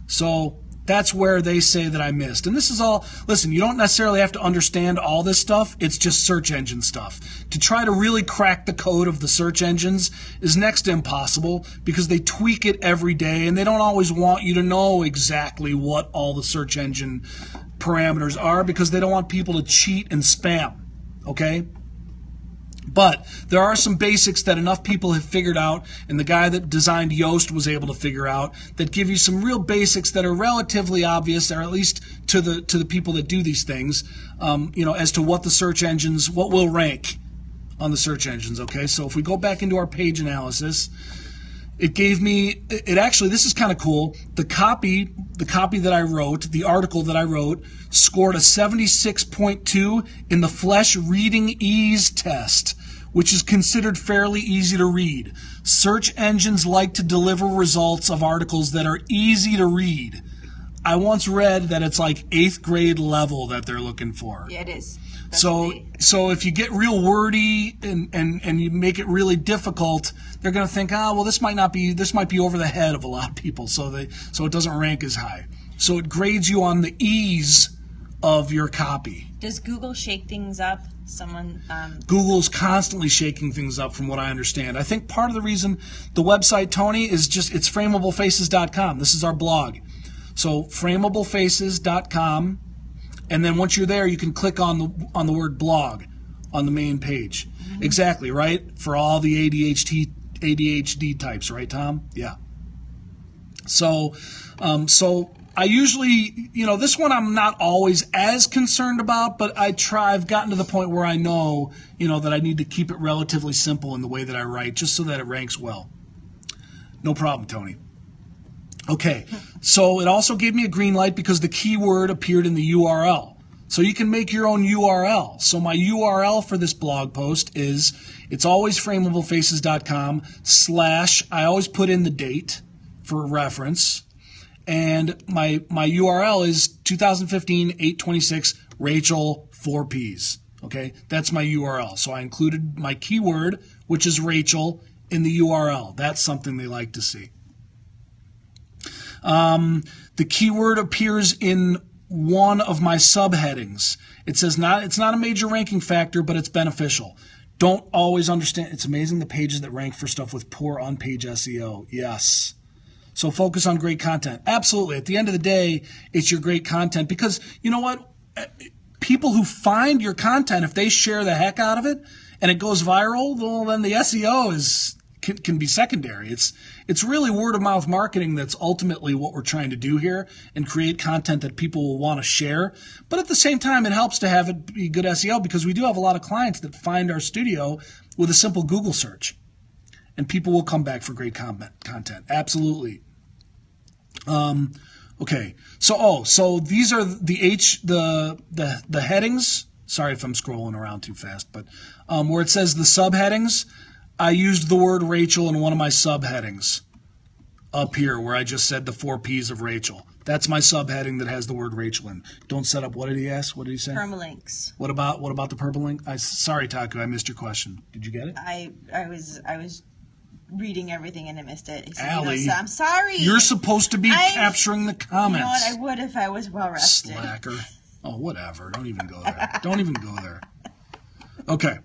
So that's where they say that I missed. And this is all, listen, you don't necessarily have to understand all this stuff. It's just search engine stuff. To try to really crack the code of the search engines is next to impossible because they tweak it every day and they don't always want you to know exactly what all the search engine parameters are because they don't want people to cheat and spam. Okay? But there are some basics that enough people have figured out, and the guy that designed Yoast was able to figure out, that give you some real basics that are relatively obvious, or at least to the people that do these things, as to what the search engines, what will rank on the search engines. Okay, so if we go back into our page analysis, it gave me, this is kind of cool. The copy that I wrote, the article that I wrote, scored a 76.2 in the Flesch Reading Ease test, which is considered fairly easy to read. Search engines like to deliver results of articles that are easy to read. I once read that it's like 8th grade level that they're looking for. Yeah, it is. So if you get real wordy and you make it really difficult, they're going to think, this might be over the head of a lot of people, so it doesn't rank as high. So it grades you on the ease of your copy. Does Google shake things up? Google's constantly shaking things up from what I understand. I think part of the reason the website, Tony, is it's FrameableFaces.com. This is our blog. So FrameableFaces.com. And then once you're there, you can click on the word blog on the main page. Mm-hmm. Exactly, right? For all the ADHD types, right, Tom? Yeah. So I usually, this one I'm not always as concerned about, but I've gotten to the point where I know, that I need to keep it relatively simple in the way that I write, just so that it ranks well. No problem, Tony. Okay, so it also gave me a green light because the keyword appeared in the URL. So you can make your own URL. So my URL for this blog post is, it's always FrameableFaces.com / I always put in the date for reference. And my URL is 2015 8/26 Rachel 4 Ps. Okay, that's my URL. So I included my keyword, which is Rachel, in the URL. That's something they like to see. The keyword appears in one of my subheadings. It says it's not a major ranking factor, but it's beneficial. Don't always understand. It's amazing the pages that rank for stuff with poor on-page SEO. Yes. So focus on great content. Absolutely. At the end of the day, it's your great content because you know what? People who find your content, if they share the heck out of it and it goes viral, well, then the SEO can be secondary. It's really word of mouth marketing that's ultimately what we're trying to do here and create content that people will want to share. But at the same time, it helps to have it be good SEO because we do have a lot of clients that find our studio with a simple Google search. And people will come back for great content. Absolutely. Okay. So these are the headings. Sorry if I'm scrolling around too fast, but where it says the subheadings, I used the word Rachel in one of my subheadings up here where I just said the 4 Ps of Rachel. That's my subheading that has the word Rachel in. Don't set up. What did he ask? What did he say? Permalinks. What about the purple link? Sorry, Taku, I missed your question. Did you get it? I was reading everything and I missed it. He said, Allie, I'm sorry. You're supposed to be capturing the comments. You know what? I would if I was well rested. Slacker. Oh, whatever. Don't even go there. Don't even go there. Okay.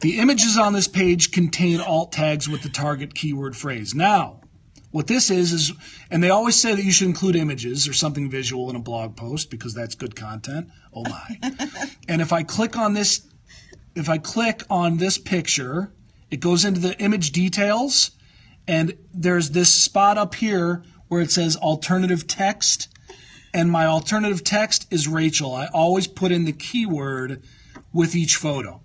The images on this page contain alt tags with the target keyword phrase. Now, what this is, and they always say that you should include images or something visual in a blog post because that's good content. Oh my. And if I click on this picture, it goes into the image details, and there's this spot up here where it says alternative text, and my alternative text is Rachel. I always put in the keyword with each photo.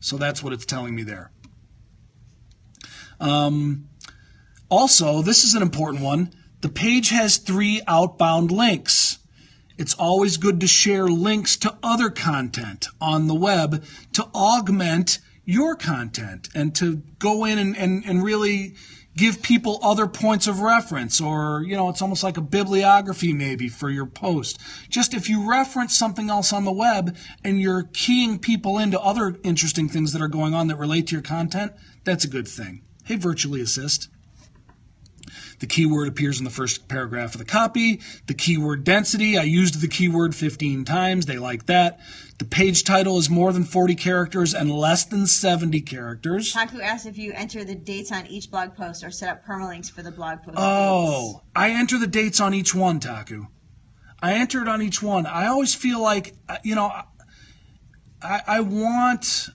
So that's what it's telling me there. Also, this is an important one. The page has 3 outbound links. It's always good to share links to other content on the web to augment your content and to go in and really give people other points of reference, or it's almost like a bibliography maybe for your post. Just if you reference something else on the web and you're keying people into other interesting things that are going on that relate to your content, that's a good thing. Hey, Virtually Assist. The keyword appears in the first paragraph of the copy. The keyword density, I used the keyword 15 times. They like that. The page title is more than 40 characters and less than 70 characters. Taku asked if you enter the dates on each blog post or set up permalinks for the blog post. Oh, dates. I enter the dates on each one, Taku. I enter it on each one. I always feel like, I want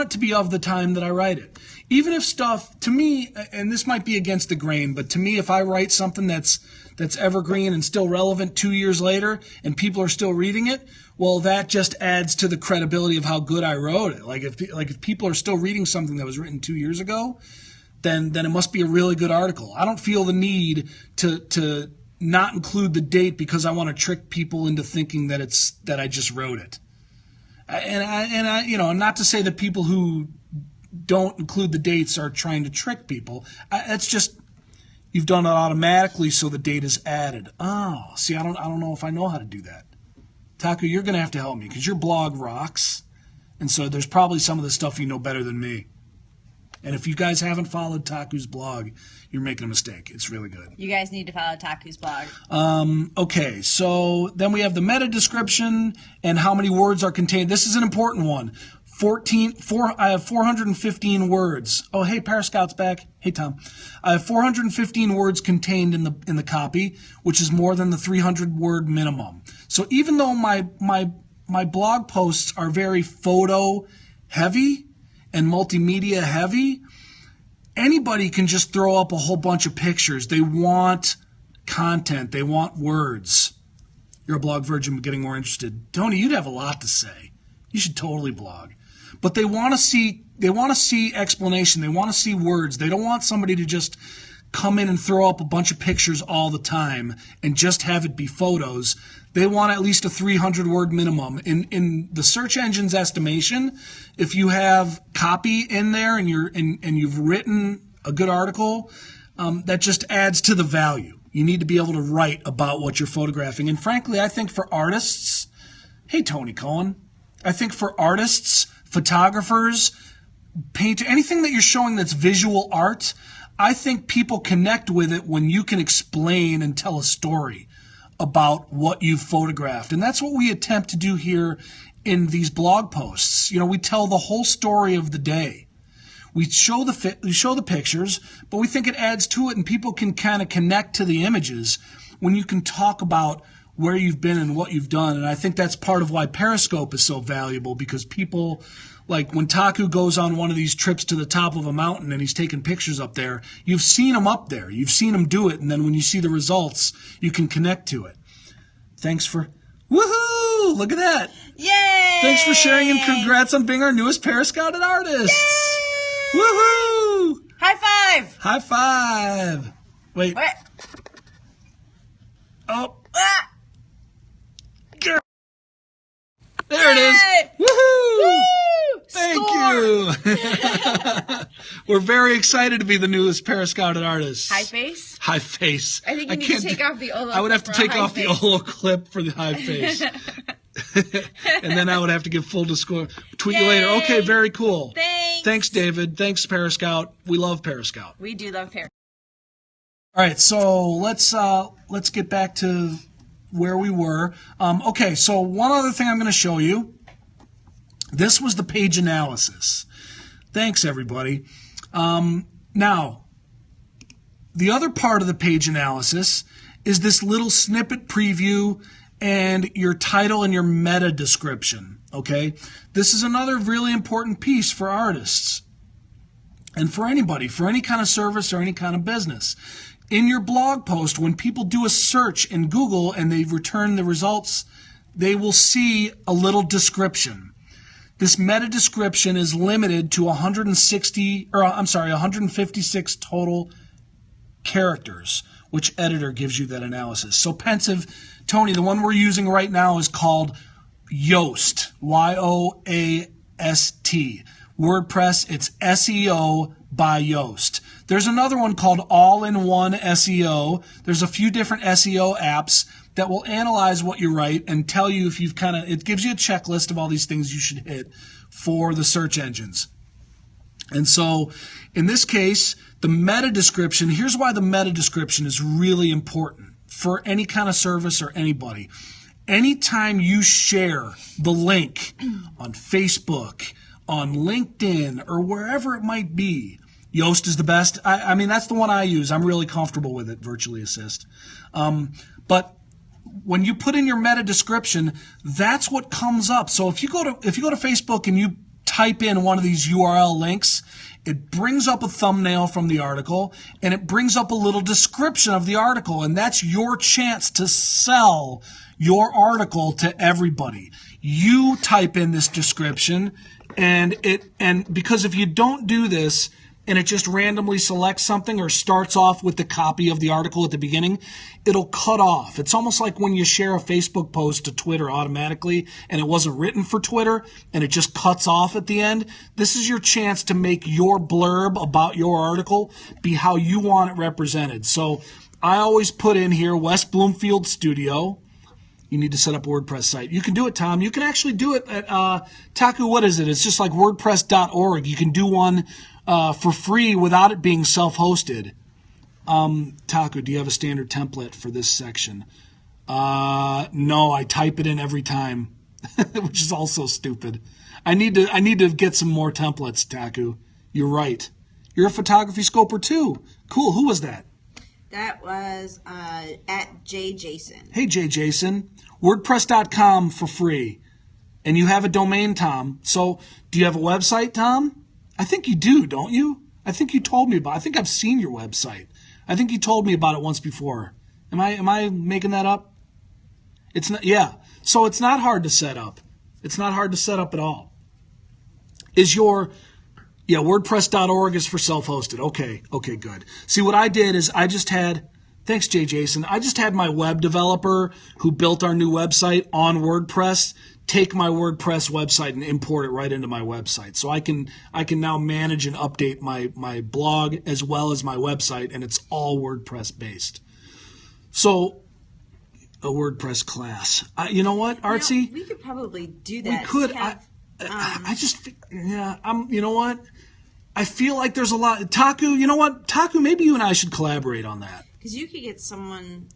it to be of the time that I write it. Even if stuff, to me, and this might be against the grain, but to me, if I write something that's evergreen and still relevant 2 years later and people are still reading it, well, that just adds to the credibility of how good I wrote it. Like if people are still reading something that was written 2 years ago, then it must be a really good article. I don't feel the need to not include the date because I want to trick people into thinking that I just wrote it. And I not to say that people who don't include the dates are trying to trick people. It's just you've done it automatically, so the date is added. Oh, see, I don't know if I know how to do that. Taku, you're going to have to help me because your blog rocks, and so there's probably some of the stuff you know better than me. And if you guys haven't followed Taku's blog, you're making a mistake. It's really good. You guys need to follow Taku's blog. Okay, so then we have the meta description and how many words are contained. This is an important one. I have 415 words. Oh, hey, Parascout's back. Hey, Tom. I have 415 words contained in the copy, which is more than the 300-word minimum. So even though my blog posts are very photo heavy and multimedia heavy, Anybody can just throw up a whole bunch of pictures. They want content. They want words. You're a blog virgin, but getting more interested. Tony, you'd have a lot to say. You should totally blog. But they want to see explanation. They want to see words. They don't want somebody to just come in and throw up a bunch of pictures all the time and just have it be photos. They want at least a 300-word minimum. In the search engine's estimation, if you have copy in there and you've written a good article, that just adds to the value. You need to be able to write about what you're photographing. And frankly, I think for artists, hey, Tony Cohen, I think for artists, photographers, painters, anything that you're showing that's visual art, I think people connect with it when you can explain and tell a story about what you've photographed. And that's what we attempt to do here in these blog posts. You know, we tell the whole story of the day. We show the pictures, but we think it adds to it, and people can kind of connect to the images when you can talk about where you've been and what you've done. And I think that's part of why Periscope is so valuable, because people, like when Taku goes on one of these trips to the top of a mountain and he's taking pictures up there, you've seen him up there. You've seen him do it, and then when you see the results, you can connect to it. Thanks for... Woohoo! Look at that! Yay! Thanks for sharing, and congrats on being our newest Periscouted artist! Yay! Woohoo! High five! High five! Wait. What? Oh. Ah! There it is. Woohoo! Woo! Thank you. We're very excited to be the newest Periscouted artists. High face? High face. I think you need to take off the Olo. I would have to take off the Olo clip for the high face. And then I would have to give full disclosure. Tweet you later. Okay, very cool. Thanks, David. Thanks, Periscout. We love Periscout. We do love Periscout. All right, so let's get back to where we were. Okay, so one other thing I'm going to show you. This was the page analysis. Thanks, everybody. Now, the other part of the page analysis is this little snippet preview and your title and your meta description, okay? This is another really important piece for artists and for anybody, for any kind of service or any kind of business. In your blog post, when people do a search in Google and they return the results, they will see a little description. This meta description is limited to 156 total characters. Which editor gives you that analysis? So Pensive, Tony, the one we're using right now is called Yoast, Y-O-A-S-T. WordPress, it's SEO by Yoast. There's another one called All-in-One SEO. There's a few different SEO apps that will analyze what you write and tell you if you've it gives you a checklist of all these things you should hit for the search engines. And so in this case, the meta description, here's why the meta description is really important for any kind of service or anybody. Anytime you share the link on Facebook, on LinkedIn, or wherever it might be, Yoast is the best. I mean, that's the one I use. I'm really comfortable with it, Virtually Assist. But when you put in your meta description, that's what comes up. So if you go to Facebook and you type in one of these URL links, it brings up a thumbnail from the article, and it brings up a little description of the article, and that's your chance to sell your article to everybody. You type in this description, and because if you don't do this, and it just randomly selects something or starts off with the copy of the article at the beginning, it'll cut off. It's almost like when you share a Facebook post to Twitter automatically and it wasn't written for Twitter and it just cuts off at the end. This is your chance to make your blurb about your article be how you want it represented. So I always put in here West Bloomfield Studio. You need to set up a WordPress site. You can do it, Tom. You can actually do it at Taku. What is it? It's just like WordPress.org. You can do one for free without it being self-hosted. Taku, do you have a standard template for this section? No, I type it in every time, which is also stupid. I need to get some more templates, Taku. You're right. You're a photography scoper too. Cool. Who was that? That was at J Jason. Hey, J Jason. WordPress.com for free. And you have a domain, Tom. So do you have a website, Tom? I think you do, don't you? I think you told me about. I think I've seen your website. I think you told me about it once before. Am I making that up? It's not. Yeah. So it's not hard to set up. It's not hard to set up at all. WordPress.org is for self-hosted. Okay, good. See, what I did is I just had. Thanks, Jay Jason. I just had my web developer who built our new website on WordPress take my WordPress website and import it right into my website. So I can now manage and update my blog as well as my website, and it's all WordPress based. So a WordPress class. You know what, Artsy? We could probably do that. We could. You know what? I feel like there's a lot. Taku, you know what? Taku, maybe you and I should collaborate on that. Because you could get someone,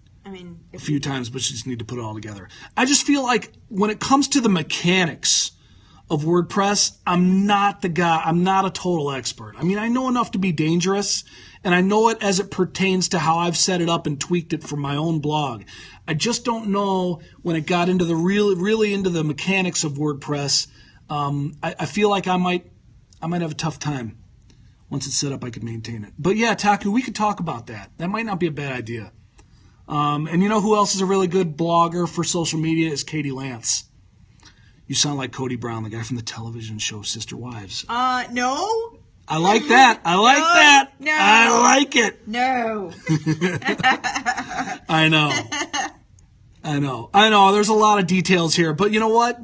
a few times, but you just need to put it all together. I just feel like when it comes to the mechanics of WordPress, I'm not the guy. I'm not a total expert. I know enough to be dangerous, and I know it as it pertains to how I've set it up and tweaked it for my own blog. I just don't know when it got into the really into the mechanics of WordPress. I feel like I might have a tough time. Once it's set up, I could maintain it. But yeah, Taku, we could talk about that. That might not be a bad idea. And you know who else is a really good blogger for social media is Katie Lance. You sound like Cody Brown, the guy from the television show Sister Wives. No. I like that. I like that. No. I like it. No. I know. There's a lot of details here, but you know what?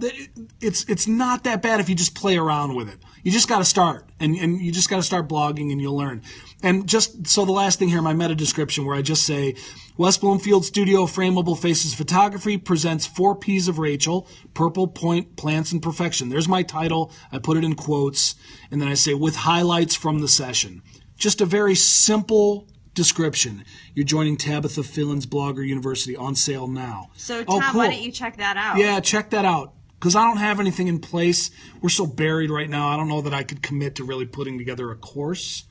It's not that bad if you just play around with it. You just got to start, and you just got to start blogging, and you'll learn. And just so the last thing here, my meta description, where I just say, West Bloomfield Studio FrameableFaces Photography presents 4 P's of Rachel, purple, point, plants, and perfection. There's my title. I put it in quotes, and then I say, with highlights from the session. Just a very simple description. You're joining Tabitha Fillin's Blogger University on sale now. So, Tom, cool. Why don't you check that out? Yeah, check that out. Because I don't have anything in place. We're so buried right now, I don't know that I could commit to really putting together a course.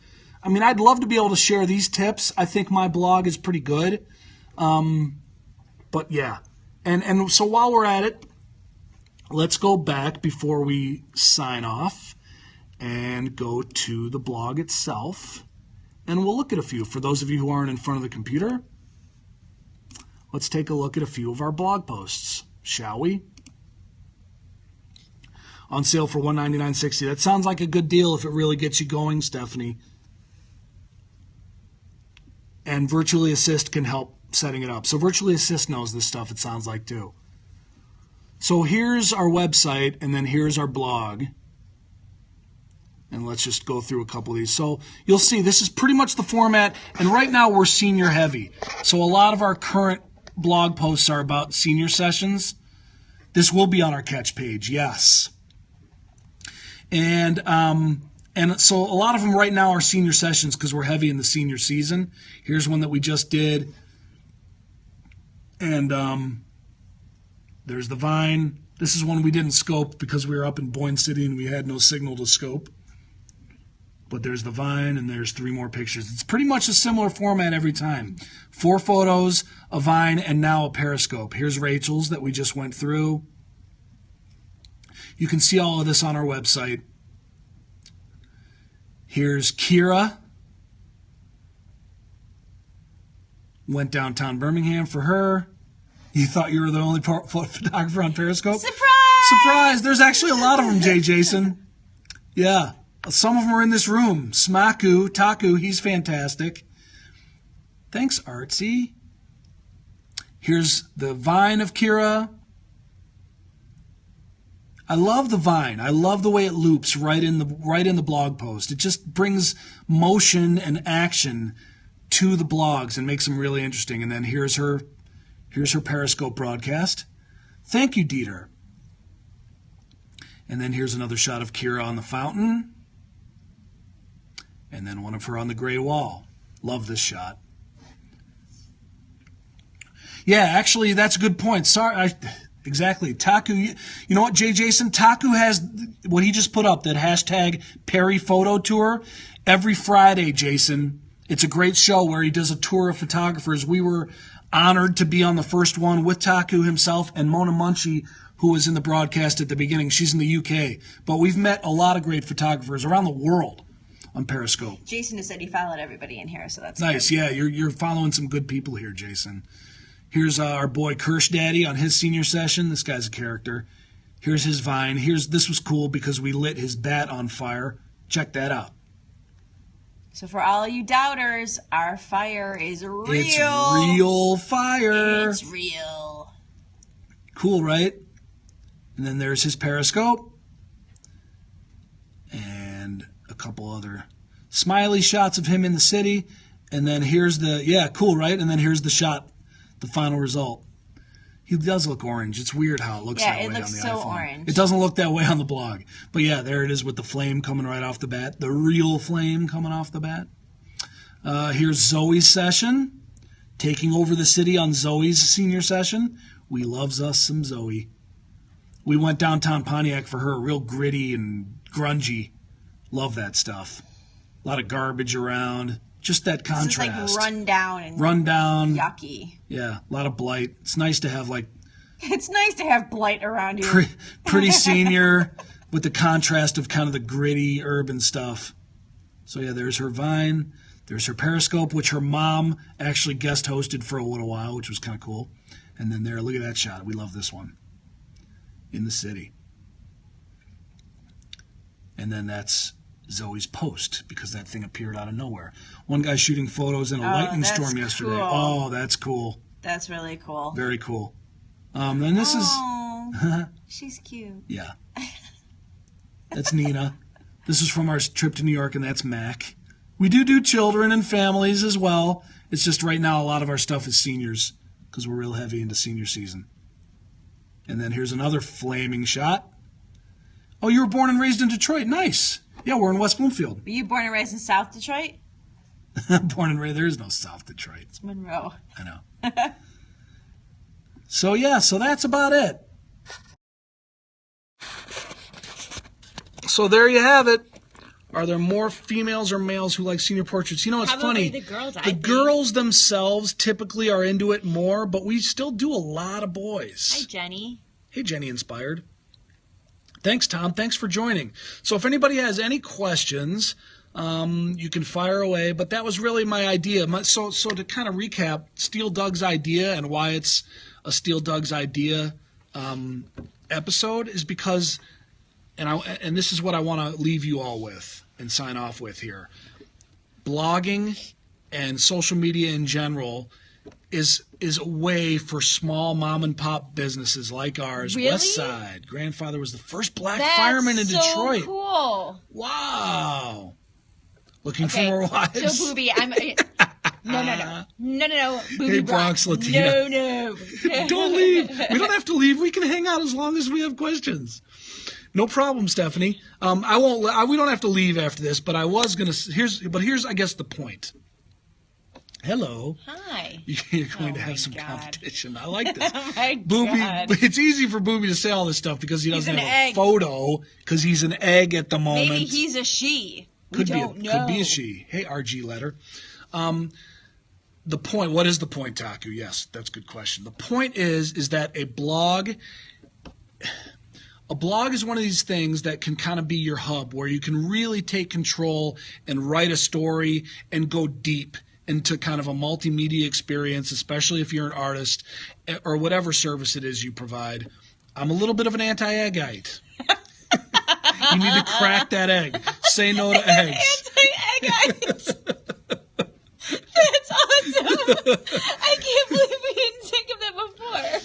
I'd love to be able to share these tips. I think my blog is pretty good. But yeah. And so while we're at it, let's go back before we sign off and go to the blog itself. And we'll look at a few. For those of you who aren't in front of the computer, let's take a look at a few of our blog posts, shall we? On sale for $199.60. That sounds like a good deal if it really gets you going, Stephanie. And Virtually Assist can help setting it up. So Virtually Assist knows this stuff, it sounds like, too. So here's our website, and then here's our blog. And let's just go through a couple of these. So you'll see this is pretty much the format. And right now we're senior heavy. So a lot of our current blog posts are about senior sessions. This will be on our catch page, yes. And so a lot of them right now are senior sessions because we're heavy in the senior season. Here's one that we just did. And there's the Vine. This is one we didn't scope because we were up in Boyne City and we had no signal to scope. But there's the Vine and there's 3 more pictures. It's pretty much a similar format every time. 4 photos, a Vine, and now a Periscope. Here's Rachel's that we just went through. You can see all of this on our website. Here's Kira. Went downtown Birmingham for her. You thought you were the only photographer on Periscope? Surprise! Surprise! There's actually a lot of them, Jay Jason. Yeah. Some of them are in this room. Smaku, Taku, he's fantastic. Thanks, Artsy. Here's the Vine of Kira. I love the Vine. I love the way it loops right in the blog post. It just brings motion and action to the blogs and makes them really interesting. And then here's her Periscope broadcast. Thank you, Dieter. And then here's another shot of Kira on the fountain. And then one of her on the gray wall. Love this shot. Yeah, actually, that's a good point. Sorry, exactly. Taku, you know what, Jay Jason? Taku has what he just put up, that hashtag Perry Photo Tour. Every Friday, Jason. It's a great show where he does a tour of photographers. We were honored to be on the first one with Taku himself and Mona Munchie, who was in the broadcast at the beginning. She's in the UK. But we've met a lot of great photographers around the world. on Periscope. Jason has said he followed everybody in here, so that's nice. Good. Yeah, you're following some good people here, Jason. Here's our boy Kirsch Daddy on his senior session. This guy's a character. Here's his Vine. This was cool because we lit his bat on fire. Check that out. So for all you doubters, our fire is real. It's real fire. It's real. Cool, right? And then there's his Periscope. And a couple other smiley shots of him in the city. And then here's cool, right? And then here's the shot, the final result. He does look orange. It's weird how it looks that way on the iPhone. Yeah, it looks so orange. It doesn't look that way on the blog. But yeah, there it is with the flame coming right off the bat. The real flame coming off the bat. Here's Zoe's session. Taking over the city on Zoe's senior session. We loves us some Zoe. We went downtown Pontiac for her. Real gritty and grungy. Love that stuff. A lot of garbage around. Just that contrast. It's like run down. Yucky. Yeah, a lot of blight. It's nice to have It's nice to have blight around you. Pretty senior with the contrast of kind of the gritty urban stuff. So yeah, there's her Vine. There's her Periscope, which her mom actually guest hosted for a little while, which was kind of cool. And then there, look at that shot. We love this one. In the city. And then that's Zoe's post, because that thing appeared out of nowhere. One guy shooting photos in a lightning storm yesterday. Cool. Oh, that's cool. That's really cool. Very cool. Then this is... she's cute. Yeah. That's Nina. This is from our trip to New York, and that's Mac. We do children and families as well. It's just right now a lot of our stuff is seniors, because we're real heavy into senior season. And then here's another flaming shot. Oh, you were born and raised in Detroit. Nice. Yeah, we're in West Bloomfield. Were you born and raised in South Detroit? Born and raised. There is no South Detroit. It's Monroe. I know. So that's about it. So there you have it. Are there more females or males who like senior portraits? You know, it's Probably funny. The girls themselves typically are into it more, but we still do a lot of boys. Hi, Jenny. Hey, Jenny Inspired. Thanks, Tom. Thanks for joining. So if anybody has any questions, you can fire away. But that was really my idea. So to kind of recap, Steel Doug's idea and why it's a Steel Doug's idea episode is because, and this is what I want to leave you all with and sign off with here. Blogging and social media in general is a way for small mom and pop businesses like ours. Really? West Side. Grandfather was the first black fireman in Detroit. That's so cool. Wow. Looking for more wives? So, Booby, No. Booby hey, Bronx Latina. No. Don't leave. We don't have to leave. We can hang out as long as we have questions. No problem, Stephanie. I won't. We don't have to leave after this. But I was gonna. Here's I guess the point. Hello. Hi. You're going to have some competition. I like this. Oh my Booby, God. it's easy for Booby to say all this stuff because he doesn't have egg. a photo because he's an egg at the moment. Maybe he's a she. Could be a she. Hey, RG letter. The point. What is the point, Taku? Yes, that's a good question. The point is that a blog is one of these things that can kind of be your hub where you can really take control and write a story and go deep into kind of a multimedia experience, especially if you're an artist or whatever service it is you provide. I'm a little bit of an anti-eggite. You need to crack that egg. Say no to eggs. Anti-eggite. That's awesome. I can't believe we didn't think of that before.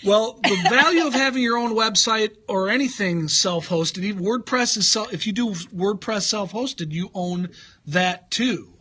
Well, the value of having your own website or anything self-hosted, even WordPress is if you do WordPress self-hosted, you own that too.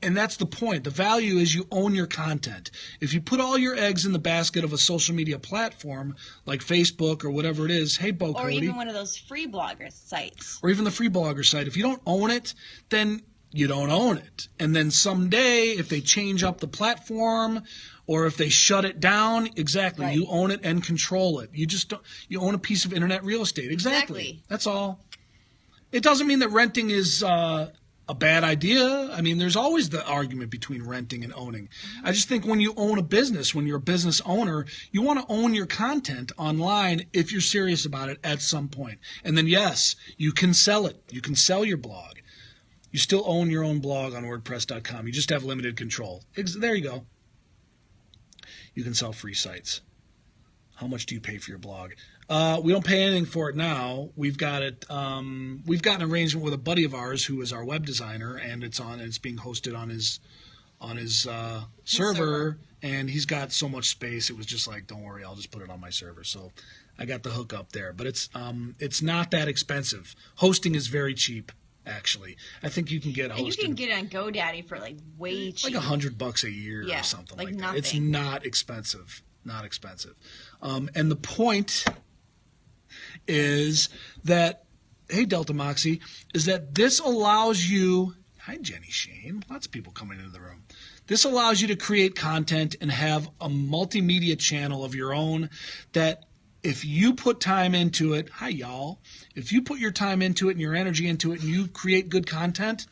And that's the point. The value is you own your content. If you put all your eggs in the basket of a social media platform like Facebook or whatever it is, hey, Bo Cody. Or even one of those free blogger sites. Or even the free blogger site. If you don't own it, then you don't own it. And then someday, if they change up the platform or if they shut it down, exactly, right. You own it and control it. You own a piece of internet real estate. Exactly. That's all. It doesn't mean that renting is a bad idea. I mean, there's always the argument between renting and owning. Mm-hmm. I just think when you own a business, when you're a business owner, you want to own your content online if you're serious about it at some point. And then, yes, you can sell it. You can sell your blog. You still own your own blog on WordPress.com. You just have limited control. There you go. You can sell free sites. How much do you pay for your blog? We don't pay anything for it now. We've got it. We've got an arrangement with a buddy of ours who is our web designer, and it's being hosted on his server. And he's got so much space. It was just like, don't worry, I'll just put it on my server. So I got the hook up there. But it's not that expensive. Hosting is very cheap. Actually, I think you can get hosted. And you can get it on GoDaddy for like way cheap. Like $100 a year or something like that. Nothing. It's not expensive. Not expensive. And the point is that, hey, Delta Moxie, is that this allows you, hi, Jenny Shane, lots of people coming into the room. This allows you to create content and have a multimedia channel of your own that if you put time into it, hi, y'all, if you put your time into it and your energy into it and you create good content,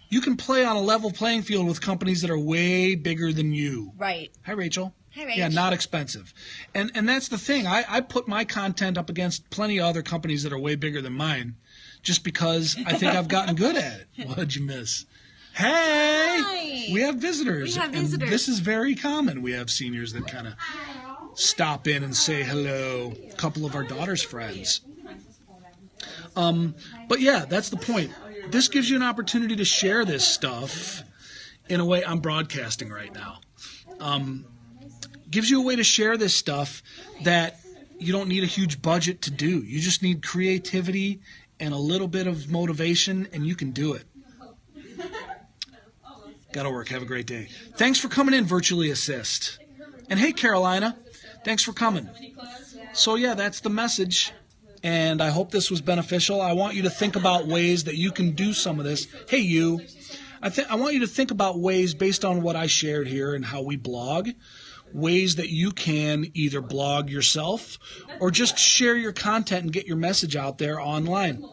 you can play on a level playing field with companies that are way bigger than you. Right. Hi, Rachel. Hi, Rach. Yeah, not expensive. And that's the thing. I put my content up against plenty of other companies that are way bigger than mine just because I think I've gotten good at it. What did you miss? Hey! Hi. We have visitors. We have visitors. And this is very common. We have seniors that kind of stop in and say hello. A couple of our daughter's friends. But yeah, that's the point. This gives you an opportunity to share this stuff in a way. I'm broadcasting right now. Gives you a way to share this stuff that you don't need a huge budget to do. You just need creativity and a little bit of motivation, and you can do it. Got to work. Have a great day. Thanks for coming in, Virtually Assist. And hey, Carolina, thanks for coming. So yeah, that's the message, and I hope this was beneficial. I want you to think about ways that you can do some of this. Hey, you. I want you to think about ways based on what I shared here and how we blog, ways that you can either blog yourself or just share your content and get your message out there online.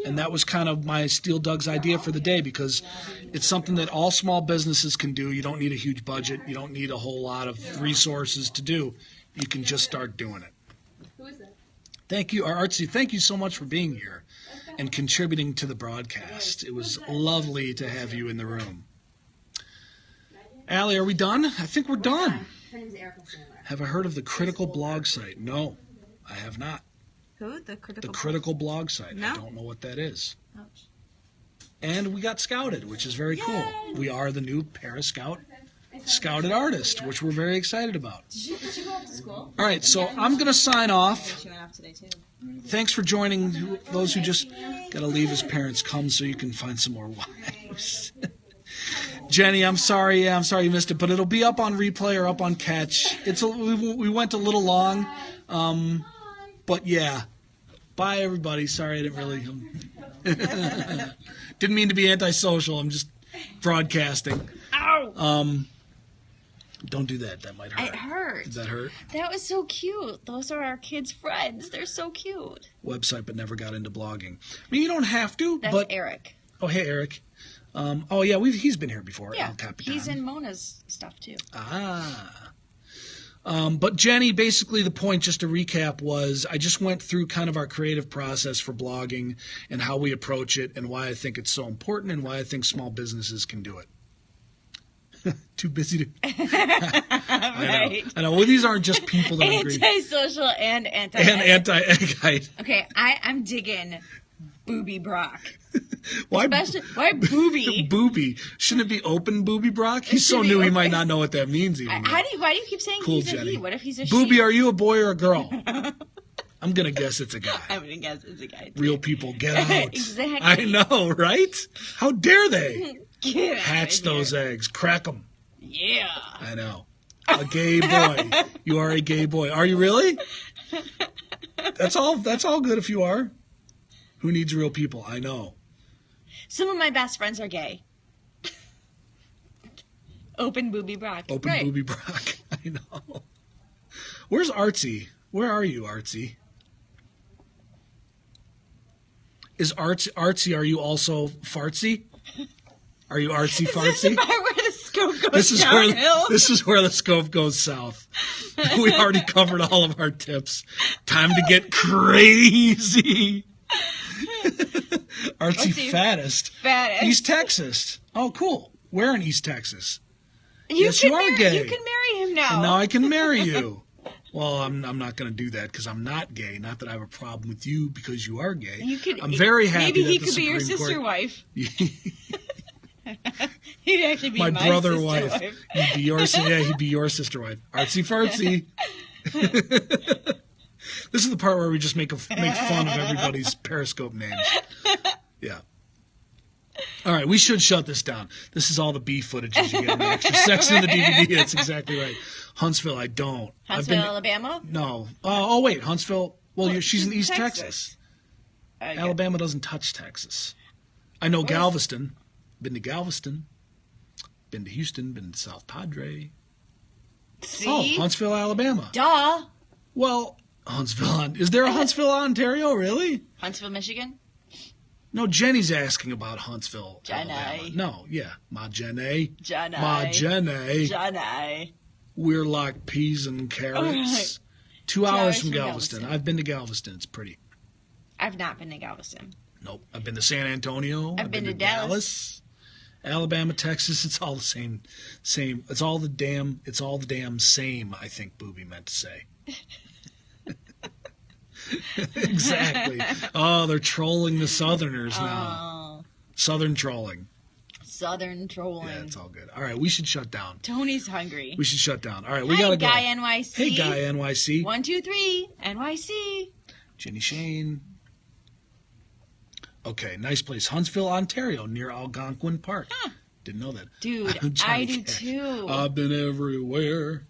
And that was kind of my Steel Doug's idea for the day because it's something that all small businesses can do. You don't need a huge budget. You don't need a whole lot of resources to do. You can just start doing it. Who is that? Thank you, Artsy. Thank you so much for being here and contributing to the broadcast. It was lovely to have you in the room. Allie, are we done? I think we're done. Her name's Erica. Have I heard of the Critical blog site? No, I have not. Who? The Critical blog site. No. I don't know what that is. Ouch. And we got scouted, which is very cool. We are the new Parascout Scouted artist, which we're very excited about. Did she go off to school? All right, so I'm going to sign off. She went off today, too. Thanks for joining those who just got to leave as parents come so you can find some more wives. Jenny, I'm sorry. Yeah, I'm sorry you missed it, but it'll be up on replay or up on catch. We went a little long, but yeah. Bye, everybody. Sorry, I didn't really. Didn't mean to be antisocial. I'm just broadcasting. Ow! Don't do that. That might hurt. It hurt. Did that hurt? That was so cute. Those are our kids' friends. They're so cute. Website, but never got into blogging. I mean, you don't have to. That's but Eric. Oh, hey, Eric. Oh, yeah, he's been here before. Yeah, El Capitan. he's in Mona's stuff, too. But Jenny, basically the point, just to recap, was I just went through kind of our creative process for blogging and how we approach it and why I think it's so important and why I think small businesses can do it. Too busy to... Right. I know. Well, these aren't just people that agree. Antisocial and anti. And anti-egg. Okay, I'm digging Booby Brock. Why Booby? Booby. Shouldn't it be open Booby Brock? He's so new he might not know what that means even. Why do you keep saying Cool, he's a Jenny. he? What if he's a she? Booby, are you a boy or a girl? I'm going to guess it's a guy. I'm going to guess it's a guy. Real people, get out. Exactly. I know, right? How dare they? Get Hatch out of those here. eggs. Crack them. Yeah. I know. A gay boy. You are a gay boy. Are you really? That's all good if you are. Who needs real people? I know. Some of my best friends are gay. Open Booby Brock. Open Right. Booby Brock. I know. Where's Artsy? Where are you, Artsy? Is Artsy, are you also fartsy? Are you artsy fartsy? Is this the part where the scope goes downhill? This is where the scope goes south. We already covered all of our tips. Time to get crazy. Artsy fattest. Fattest. East Texas. Oh, cool. Where in East Texas? You Yes, you are gay. You can marry him now. And now I can marry you. Well, I'm not going to do that because I'm not gay. Not that I have a problem with you because you are gay. I'm very happy maybe that he the could be your Supreme sister Court- wife. He'd actually be my my brother sister wife. He'd be your sister wife. Artsy fartsy. This is the part where we just make fun of everybody's Periscope names. Yeah. All right, we should shut this down. This is all the B footage you get in the extra section of the DVD. That's exactly right. Huntsville, I don't. Huntsville, Alabama? No. Wait, Huntsville. Well, she's in East Texas. Okay. Alabama doesn't touch Texas. I know Galveston. Been to Galveston. Been to Houston. Been to South Padre. See? Oh, Huntsville, Alabama. Duh. Well, Huntsville. Is there a Huntsville, Ontario? Really? Huntsville, Michigan? No, Jenny's asking about Huntsville, Jenny. Alabama. No, yeah. Ma Jenny. Jenny. Ma Jenny. Jenny. We're like peas and carrots. 2 hours from Galveston. I've been to Galveston. It's pretty. I've not been to Galveston. Nope. I've been to San Antonio. I've been to Dallas. Alabama, Texas. It's all the same. It's all the damn same, I think Booby meant to say. Exactly. Oh, they're trolling the Southerners now. Southern trolling. Southern trolling. Yeah, it's all good. All right, we should shut down. Tony's hungry. We should shut down. All right, we Hi, gotta go. Guy NYC. Hey, Guy NYC. 1, 2, 3, NYC. Jenny Shane. Okay, nice place. Huntsville, Ontario, near Algonquin Park. Huh. Didn't know that. Dude, Johnny I do Cash. too. I've been everywhere.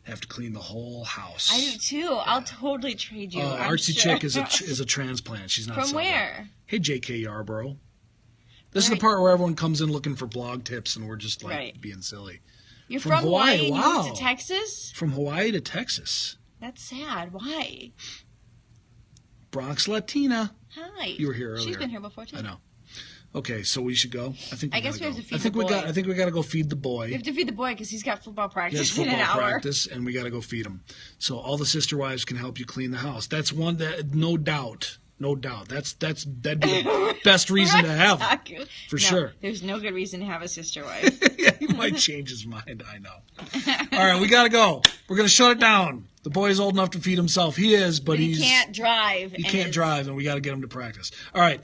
Have to clean the whole house. I do too. I'll totally trade you. I'm Artsy sure. Chick is a transplant. She's not From sober. where? Hey, J.K. Yarborough. This is the part where everyone comes in looking for blog tips and we're just like being silly. You're From from Hawaii, Hawaii and wow. you moved to Texas? From Hawaii to Texas. That's sad. Why? Bronx Latina. Hi. You were here earlier. She's been here before too. I know. Okay, so we should go. I guess we have to feed I think the we boy. got. I think we got to go feed the boy. We have to feed the boy because he's got football He practice has in football an hour. practice, and we got to go feed him. So all the sister wives can help you clean the house. That's one that, no doubt. That'd be the best reason to have him, for sure. There's no good reason to have a sister wife. Yeah, he might change his mind. I know. All right, we got to go. We're gonna shut it down. The boy's old enough to feed himself. He is, but he can't drive. He can't drive, and we got to get him to practice. All right.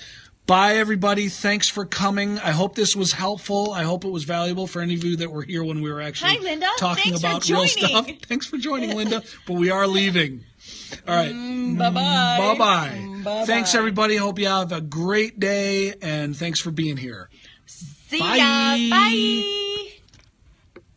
Bye, everybody. Thanks for coming. I hope this was helpful. I hope it was valuable for any of you that were here when we were actually Hi, Linda. talking Thanks about for real joining. stuff. Thanks for joining, Linda. But we are leaving. All right. Bye-bye. Bye-bye. Bye-bye. Thanks, everybody. Hope you have a great day, and thanks for being here. See Bye. ya. Bye.